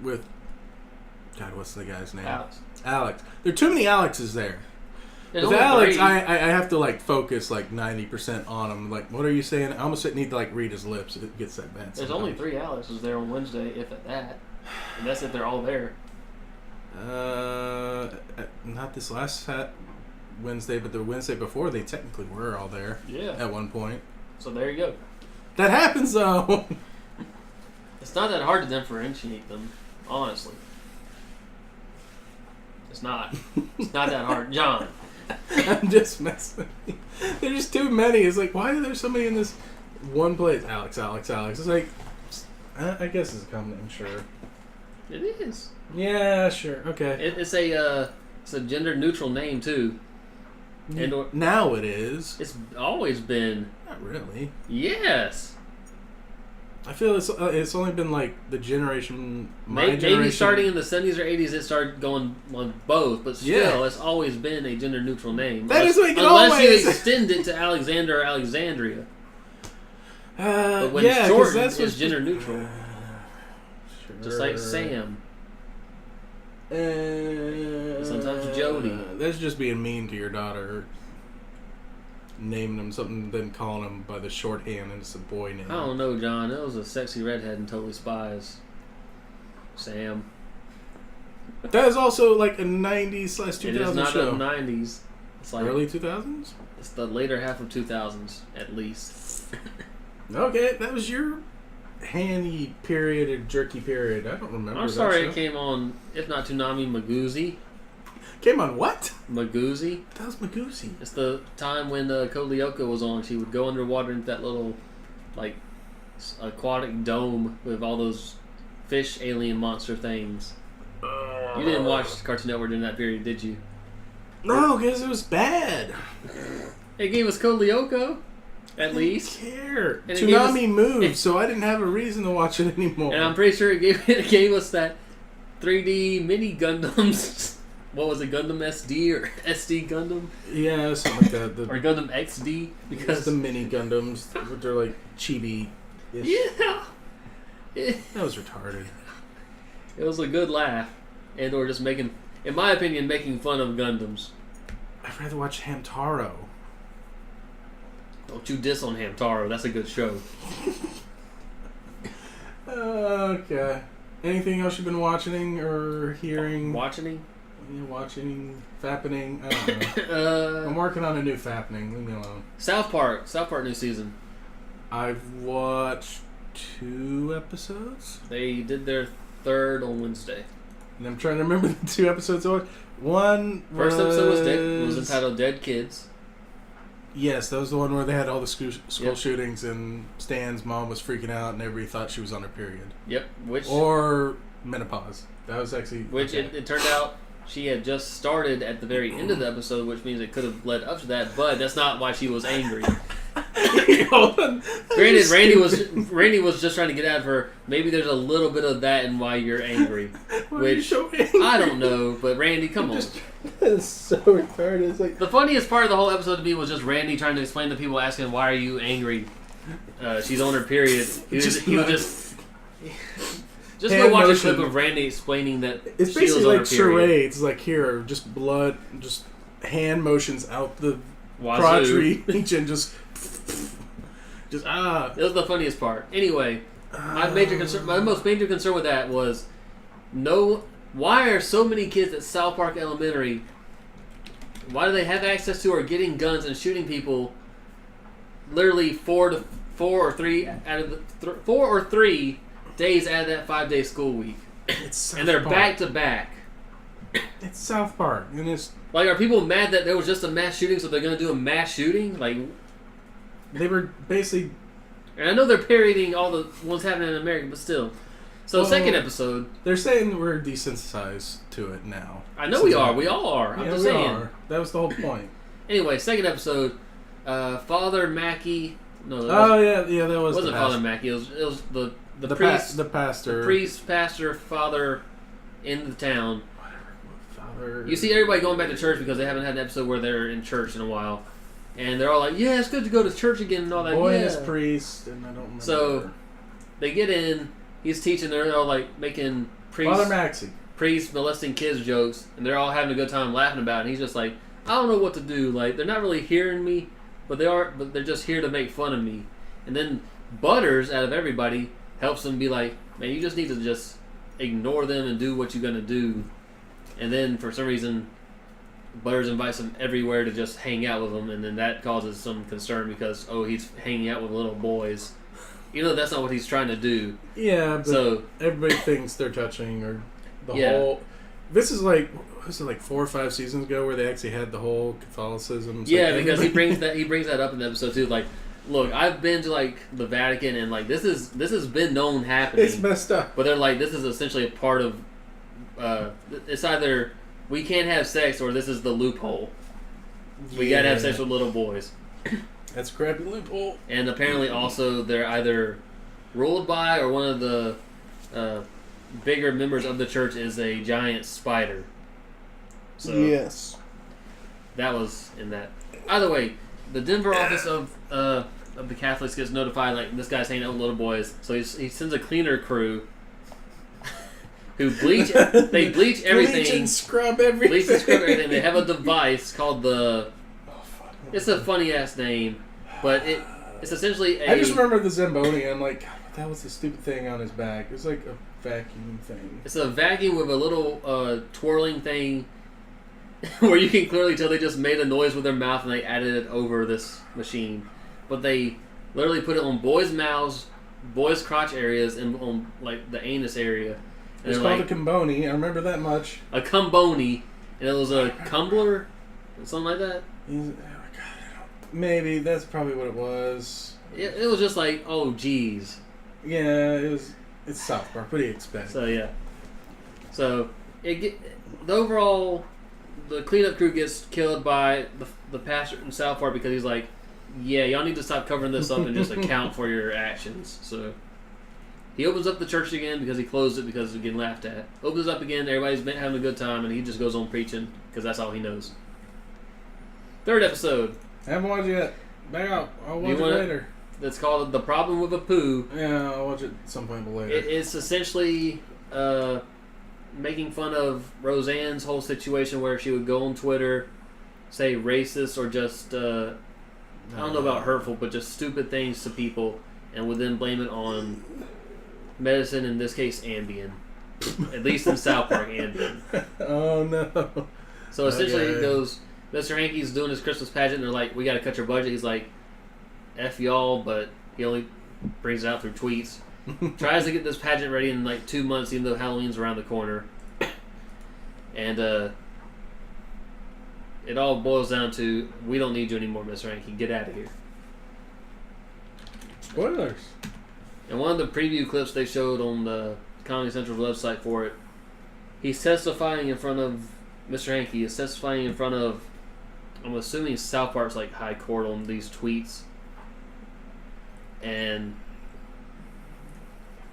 With God, what's the guy's name? Alex. There are too many Alexes there. With Alex, I have to focus 90% on him. What are you saying? I almost need to read his lips. It gets that bad. There's only 3 Alexes there on Wednesday, if at that, and that's if they're all there. Not this last Wednesday, but the Wednesday before they technically were all there. Yeah. At one point. So there you go. That happens though. It's not that hard to differentiate them, honestly. It's not. It's not that hard, John. I'm just messing. There's just too many. It's why are there so many in this one place? Alex. It's I guess it's a common name, sure. It is. Yeah, sure. Okay. It's a gender neutral name too. Now it is. It's always been. Not really. Yes. I feel it's only been the generation. Maybe starting in the 70s or 80s, it started going on both, but still, it's always been a gender neutral name. Unless you extend it to Alexander or Alexandria. But when it's shortened, it's gender neutral. Sure. Just like Sam. Sometimes Jody. That's just being mean to your daughter. Naming him something, then calling him by the shorthand, and it's a boy name. I don't know, John. That was a sexy redhead in Totally Spies. Sam. That is also a 90s/2000s show. It is not the 90s. It's early 2000s? It's the later half of 2000s, at least. Okay, that was your handy period or jerky period. I don't remember. I'm sorry it came on, if not Toonami, Magoozy. Came on what? Magoozy. That was Magoozy. It's the time when Code Lyoko was on. She would go underwater into that little, aquatic dome with all those fish alien monster things. You didn't watch Cartoon Network during that period, did you? No, because it was bad. It gave us Code Lyoko. At least. I didn't care. And it gave us- Toonami moved, so I didn't have a reason to watch it anymore. And I'm pretty sure it gave us that 3D mini Gundams. What was it, Gundam SD or SD Gundam? Yeah, something like that. Or Gundam XD? Because the mini Gundams, they're like chibi. Yeah. That was retarded. It was a good laugh. And or just making, in my opinion, making fun of Gundams. I'd rather watch Hamtaro. Don't you diss on Hamtaro. That's a good show. Okay. Anything else you've been watching or hearing? Watching? Watching, fappening. I don't know. I'm working on a new fappening. Leave me alone. South Park new season. I've watched 2 episodes. They did their 3rd on Wednesday. And I'm trying to remember the 2 episodes I watched. One First episode was Dead. It was entitled Dead Kids. Yes, that was the one where they had all the school Yep. shootings and Stan's mom was freaking out and everybody thought she was on her period. Yep. Or menopause. That was actually... Which okay. it turned out she had just started at the very end of the episode, which means it could have led up to that, but that's not why she was angry. Hold on. Granted, Randy was just trying to get out of her. Maybe there's a little bit of that in why you're angry. Why are you Which so angry? I don't know, but Randy, come on. That is so retarded. It's like... The funniest part of the whole episode to me was just Randy trying to explain to people asking, why are you angry? She's on her period. He was just go watch a clip of Randy explaining that it's she was basically on her like period. charades. Like here, just blood, just hand motions out the Wazoo. crotch region, just That was the funniest part. Anyway, my most major concern with that was why are so many kids at South Park Elementary? Why do they have access to or getting guns and shooting people? Literally 4 or 3 days out of that 5-day school week, and they're back to back. It's South Park, and it's like, are people mad that there was just a mass shooting, so they're going to do a mass shooting? Like, they were basically. and I know they're parodying all the ones happening in America, but still. So, second episode. They're saying we're desensitized to it now. I know we are. We all are. I'm just saying. Are. That was the whole point. Anyway, second episode. Father Mackey. No. That was. It wasn't Father Mackey. It was the priest. The pastor. The priest, pastor, father in the town. Father. You see everybody going back to church because they haven't had an episode where they're in church in a while. And they're all like, yeah, it's good to go to church again and all that. Boy yeah. and his priest, and I don't remember. So, they get in, he's teaching, they're all like making Father Maxie. priest molesting kids jokes, and they're all having a good time laughing about it. And he's just like, I don't know what to do. Like, they're not really hearing me, but they're just here to make fun of me. And then Butters, out of everybody, helps them be like, man, you just need to just ignore them and do what you're going to do. And then, for some reason, Butters invites him everywhere to just hang out with him, and then that causes some concern because, he's hanging out with little boys. You know, that's not what he's trying to do. Yeah, but so everybody thinks they're touching, or the Yeah. whole... This is like, was it like 4 or 5 seasons ago where they actually had the whole Catholicism? It's yeah, like, because he brings that up in the episode too. Like, look, I've been to like the Vatican, and like this has been known happening. It's messed up. But they're like, this is essentially a part of. It's either we can't have sex or this is the loophole. We gotta have sex with little boys. That's a crappy loophole. And apparently, also they're either ruled by or one of the bigger members of the church is a giant spider. So Yes. that was in that. Either way, the Denver office of the Catholics gets notified like this guy's hanging out with little boys, so he sends a cleaner crew who bleach. They bleach everything. Bleach and scrub everything. Bleach and scrub everything. They have a device called the. It's a funny ass name, but it's essentially a. I just remember the Zamboni. I'm like, God, that was the stupid thing on his back. It was like a vacuum thing. It's a vacuum with a little twirling thing where you can clearly tell they just made a noise with their mouth and they added it over this machine. But they literally put it on boys' mouths, boys' crotch areas, and on like the anus area. And It's called a Comboni. I remember that much. A Cumboni, and it was a Cumbler, something like that. Maybe that's probably what it was. It was just like, oh geez. Yeah, it was. It's South Park. What do you expect? So yeah. So the overall, the cleanup crew gets killed by the pastor in South Park because he's like, yeah, y'all need to stop covering this up and just account for your actions. So he opens up the church again because he closed it because of getting laughed at. Opens up again, everybody's been having a good time, and he just goes on preaching because that's all he knows. Third episode. Haven't watched it yet. Back out. I'll watch it later. That's called The Problem with a Poo. Yeah, I'll watch it at some point later. It's essentially making fun of Roseanne's whole situation where she would go on Twitter, say racist or just, I don't know about hurtful, but just stupid things to people, and would then blame it on medicine, in this case Ambien. At least in South Park, Ambien. Oh, no. So essentially it goes, Mr. Hankey's doing his Christmas pageant, and they're like, we got to cut your budget. He's like, F y'all, but he only brings it out through tweets. Tries to get this pageant ready in like 2 months, even though Halloween's around the corner. And it all boils down to, we don't need you anymore, Mr. Hankey. Get out of here. Spoilers. And one of the preview clips they showed on the Comedy Central's website for it, he's testifying in front of, Mr. Hankey is testifying in front of, I'm assuming South Park's like high court on these tweets. And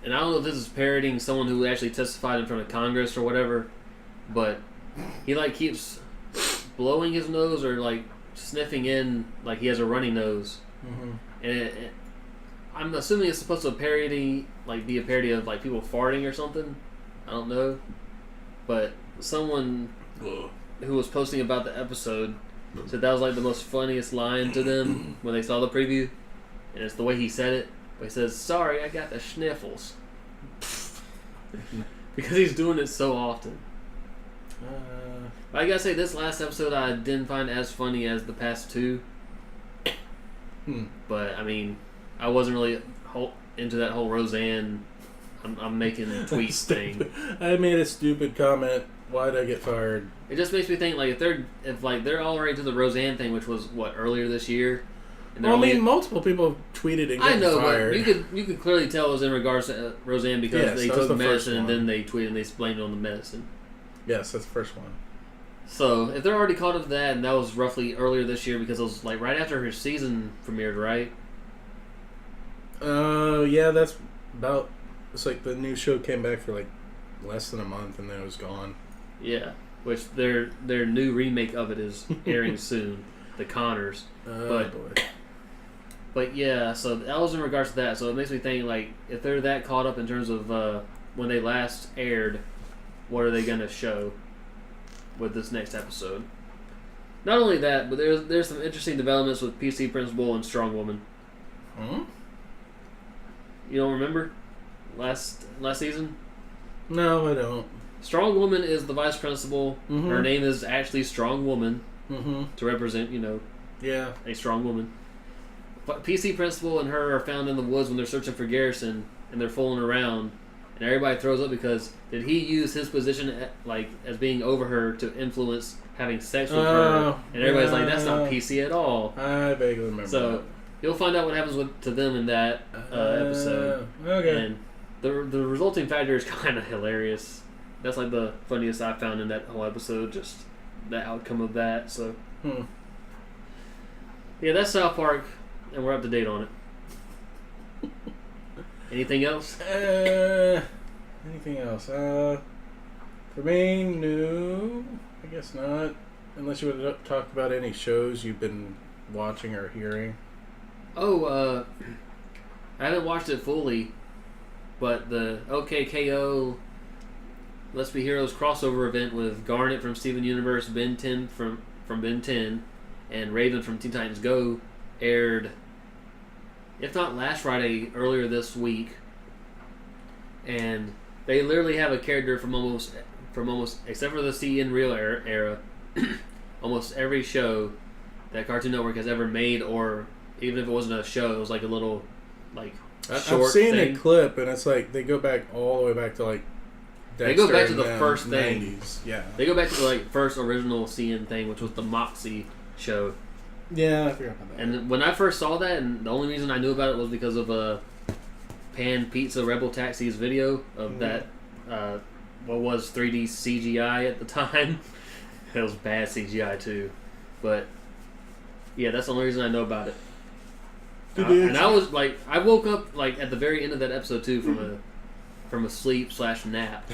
I don't know if this is parodying someone who actually testified in front of Congress or whatever, but he like keeps blowing his nose or like sniffing in like he has a runny nose. Mm-hmm. And I'm assuming it's supposed to be a parody of like people farting or something. I don't know. But someone who was posting about the episode said that was like the most funniest line to them when they saw the preview. And it's the way he said it. But he says, sorry, I got the sniffles. Because he's doing it so often. But I gotta say, this last episode I didn't find as funny as the past two. But, I mean, I wasn't really into that whole Roseanne, I'm making a tweet thing. I made a stupid comment. Why'd I get fired? It just makes me think, like, if they're already to the Roseanne thing, which was, what, earlier this year? Well, I mean, multiple people have tweeted and gotten fired. But you could clearly tell it was in regards to Roseanne because they took medicine and then they tweeted and they blamed it on the medicine. Yes, that's the first one. So, if they're already caught up to that, and that was roughly earlier this year because it was like right after her season premiered, right? Yeah, that's about. It's like the new show came back for like less than a month and then it was gone. Yeah, which their new remake of it is airing soon, The Connors. Boy. But yeah, so that was in regards to that. So it makes me think, like, if they're that caught up in terms of when they last aired, what are they going to show with this next episode? Not only that, but there's some interesting developments with PC Principal and Strong Woman. You don't remember last season? No, I don't. Strong Woman is the vice principal. Mm-hmm. Her name is actually Strong Woman to represent, a strong woman. But PC Principal and her are found in the woods when they're searching for Garrison, and they're fooling around, and everybody throws up because did he use his position as being over her to influence having sex with her? And everybody's like, that's not PC at all. I vaguely remember. So you'll find out what happens to them in that episode. Okay. And the resulting factor is kind of hilarious. That's like the funniest I found in that whole episode. Just the outcome of that. So yeah, that's South Park. And we're up to date on it. Anything else? Anything else? For me, no. I guess not. Unless you would talk about any shows you've been watching or hearing. Oh, I haven't watched it fully, but the OKKO Let's Be Heroes crossover event with Garnet from Steven Universe, Ben 10 from Ben 10, and Raven from Teen Titans Go aired, if not last Friday, earlier this week. And they literally have a character from almost except for the CN Real era, almost every show that Cartoon Network has ever made, or even if it wasn't a show, it was like a little short I've seen thing. a clip, and it's like they go back all the way back to like Dexter. They go back to the first thing. 90s. Yeah. They go back to the first original CN thing, which was the Moxie show. Yeah, I forgot about that. And when I first saw that, and the only reason I knew about it was because of Pan Pizza Rebel Taxi's video of that, what was 3D CGI at the time. It was bad CGI too. But, yeah, that's the only reason I know about it. And I was like, I woke up like at the very end of that episode too from a sleep/nap,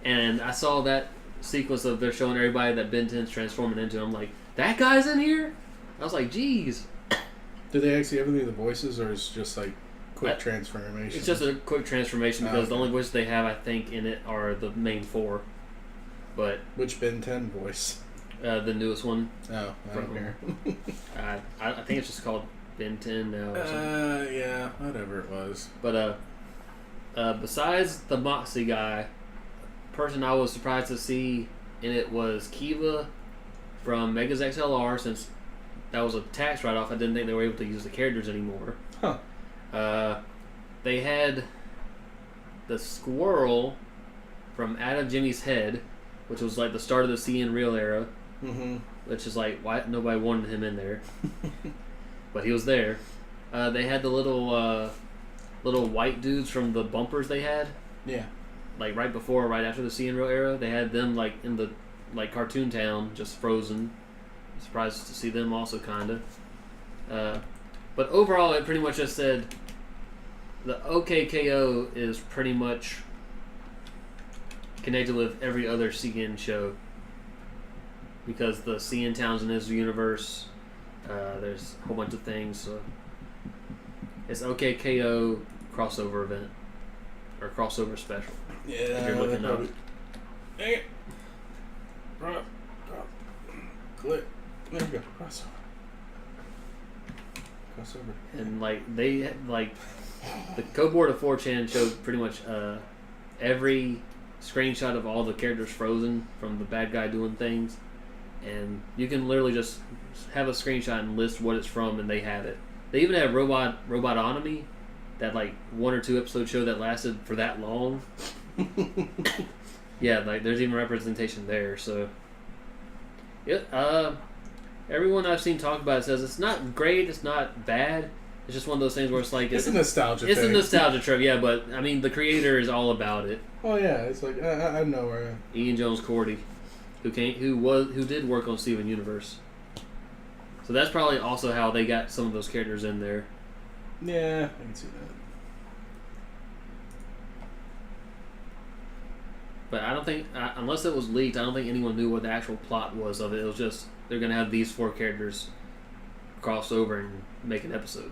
and I saw that sequence of they're showing everybody that Ben 10's transforming into. I'm like, that guy's in here. I was like, geez. Do they actually have any of the voices, or is it just like quick transformation? It's just a quick transformation because the only voices they have, I think, in it are the main four. But which Ben 10 voice? The newest one. Oh, I don't care. I think it's just called Ben 10 now. Or something. Yeah, whatever it was. But besides the Moxie guy, person I was surprised to see in it was Kiva from Megas XLR, since that was a tax write-off. I didn't think they were able to use the characters anymore. Huh. They had the squirrel from Out of Jimmy's Head, which was like the start of the CN Real era. Mm-hmm. Which is like, why nobody wanted him in there. But he was there. They had the little white dudes from the bumpers they had. Yeah. Like right before or right after the CN Real era. They had them like in the like Cartoon Town, just frozen. Surprised to see them also, kind of. But overall, it pretty much just said the OKKO is pretty much connected with every other CN show because the CN Towns in his universe, there's a whole bunch of things. So it's OKKO crossover event or crossover special. Yeah, if you're looking up. Dang it! Click. There you go. Crossover. And like they like the code board of 4chan showed pretty much every screenshot of all the characters frozen from the bad guy doing things, and you can literally just have a screenshot and list what it's from, and they have it. They even have Robotonomy, that like 1 or 2 episode show that lasted for that long. Yeah, like there's even representation there. So yeah, everyone I've seen talk about it says it's not great, it's not bad. It's just one of those things where it's like it's a nostalgia. It's a nostalgia trip, yeah. But I mean, the creator is all about it. Oh yeah, it's like I know where. Ian Jones Cordy, who did work on Steven Universe. So that's probably also how they got some of those characters in there. Yeah, I can see that. But I don't think, unless it was leaked, I don't think anyone knew what the actual plot was of it. It was just they're gonna have these 4 characters cross over and make an episode.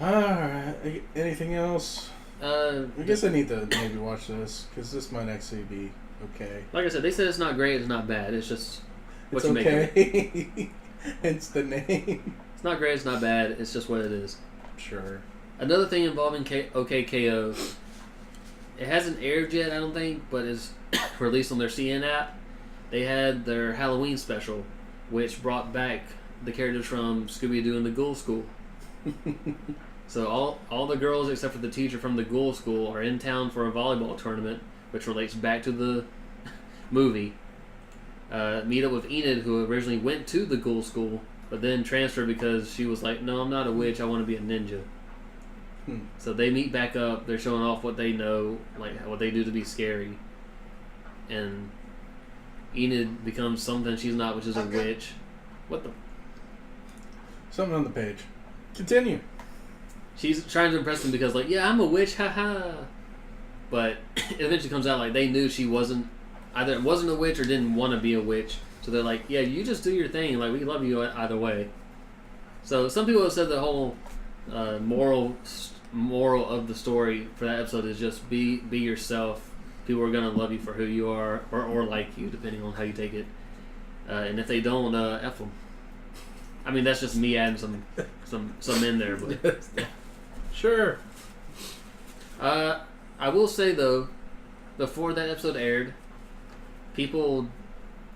Alright, anything else? I guess I need to maybe watch this, because this might actually be okay. Like I said, they said it's not great, it's not bad. It's just what it's you make of it. okay. It's the name. It's not great, it's not bad, it's just what it is. Sure. Another thing involving OKKO, it hasn't aired yet, I don't think, but is released on their CN app. They had their Halloween special, which brought back the characters from Scooby-Doo and the Ghoul School. So all the girls except for the teacher from the Ghoul School are in town for a volleyball tournament, which relates back to the movie. Meet up with Enid, who originally went to the Ghoul School, but then transferred because she was like, no, I'm not a witch, I want to be a ninja. So they meet back up, they're showing off what they know, like what they do to be scary. And Enid becomes something she's not, which is a witch. What the? Something on the page. Continue. She's trying to impress them because, like, yeah, I'm a witch, haha. But it eventually comes out like they knew she wasn't a witch or didn't want to be a witch. So they're like, yeah, you just do your thing. Like, we love you either way. So some people have said the whole moral of the story for that episode is just be yourself. People are gonna love you for who you are, or like you, depending on how you take it. And if they don't, F them. I mean, that's just me adding some in there, but sure. I will say though, before that episode aired, people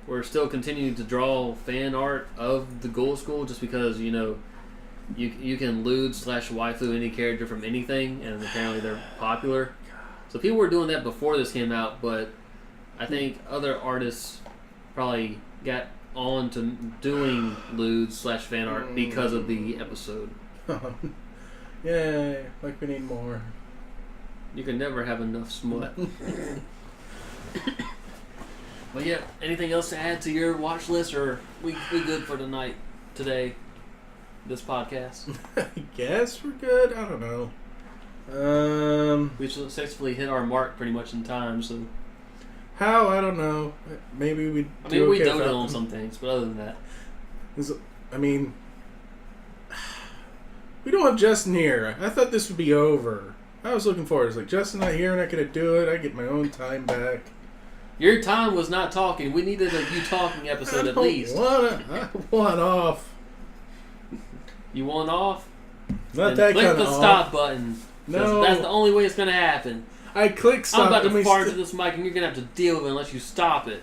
were still continuing to draw fan art of the Ghoul School just because you can lewd/waifu any character from anything, and apparently they're popular. So people were doing that before this came out, but I think other artists probably got on to doing lewd/fan art because of the episode. Yay, like we need more. You can never have enough smut. But yeah, anything else to add to your watch list, or we good for tonight, today, this podcast? I guess we're good. I don't know. We successfully hit our mark pretty much in time, so. How? I don't know. Maybe we. We doted on some things, but other than that, we don't have Justin here. I thought this would be over. I was looking forward. It's like Justin not here, not gonna do it. I get my own time back. Your time was not talking. We needed a you talking episode at least. I want off. You want off? Not that click kind the of stop off. button. No, that's the only way it's gonna happen. I click stop. I'm about to fart into this mic, and you're gonna have to deal with it unless you stop it.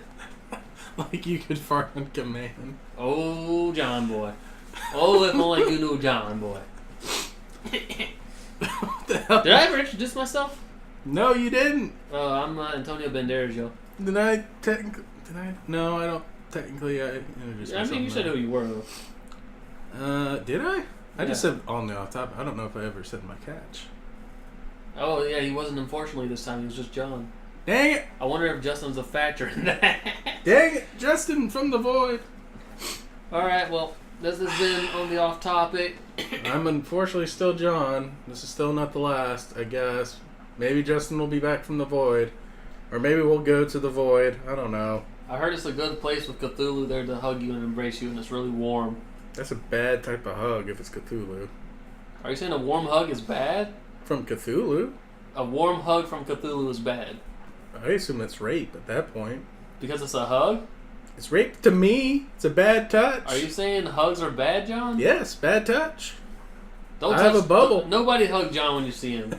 Like you could fart on command. Oh, John boy. Oh, if only you knew John boy. What the hell? Did I ever introduce myself? No, you didn't. I'm Antonio Banderas, yo. Did I technically? No, I don't technically. I introduced myself. I mean, you said who you were. Did I? I just said on the off top. I don't know if I ever said my catch. Oh yeah, he wasn't unfortunately this time. He was just John. Dang it! I wonder if Justin's a factor in that. Dang it, Justin from the void. All right, well, this has been on the off topic. I'm unfortunately still John. This is still not the last, I guess. Maybe Justin will be back from the void. Or maybe we'll go to the void. I don't know. I heard it's a good place with Cthulhu there to hug you and embrace you, and it's really warm. That's a bad type of hug if it's Cthulhu. Are you saying a warm hug is bad? From Cthulhu? A warm hug from Cthulhu is bad. I assume it's rape at that point. Because it's a hug? It's rape to me. It's a bad touch. Are you saying hugs are bad, John? Yes, bad touch. Don't I have a bubble. Nobody hug John when you see him.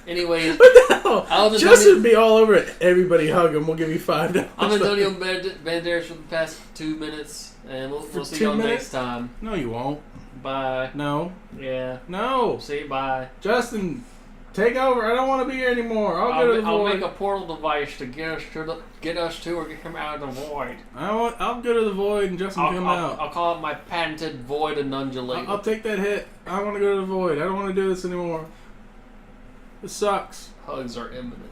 Anyways, what the hell? Justin would be all over it. Everybody hug him. We'll give you $5. I'm Antonio Banderas for the past 2 minutes, and we'll see y'all next time. No, you won't. Bye. No. Yeah. No. See you. Bye. Justin, take over. I don't want to be here anymore. I'll make a portal device to get us to or get him out of the void. I'll go to the void and Justin come out. I'll call it my patented void annundulate. I'll take that hit. I want to go to the void. I don't want to do this anymore. This sucks. Hugs are imminent.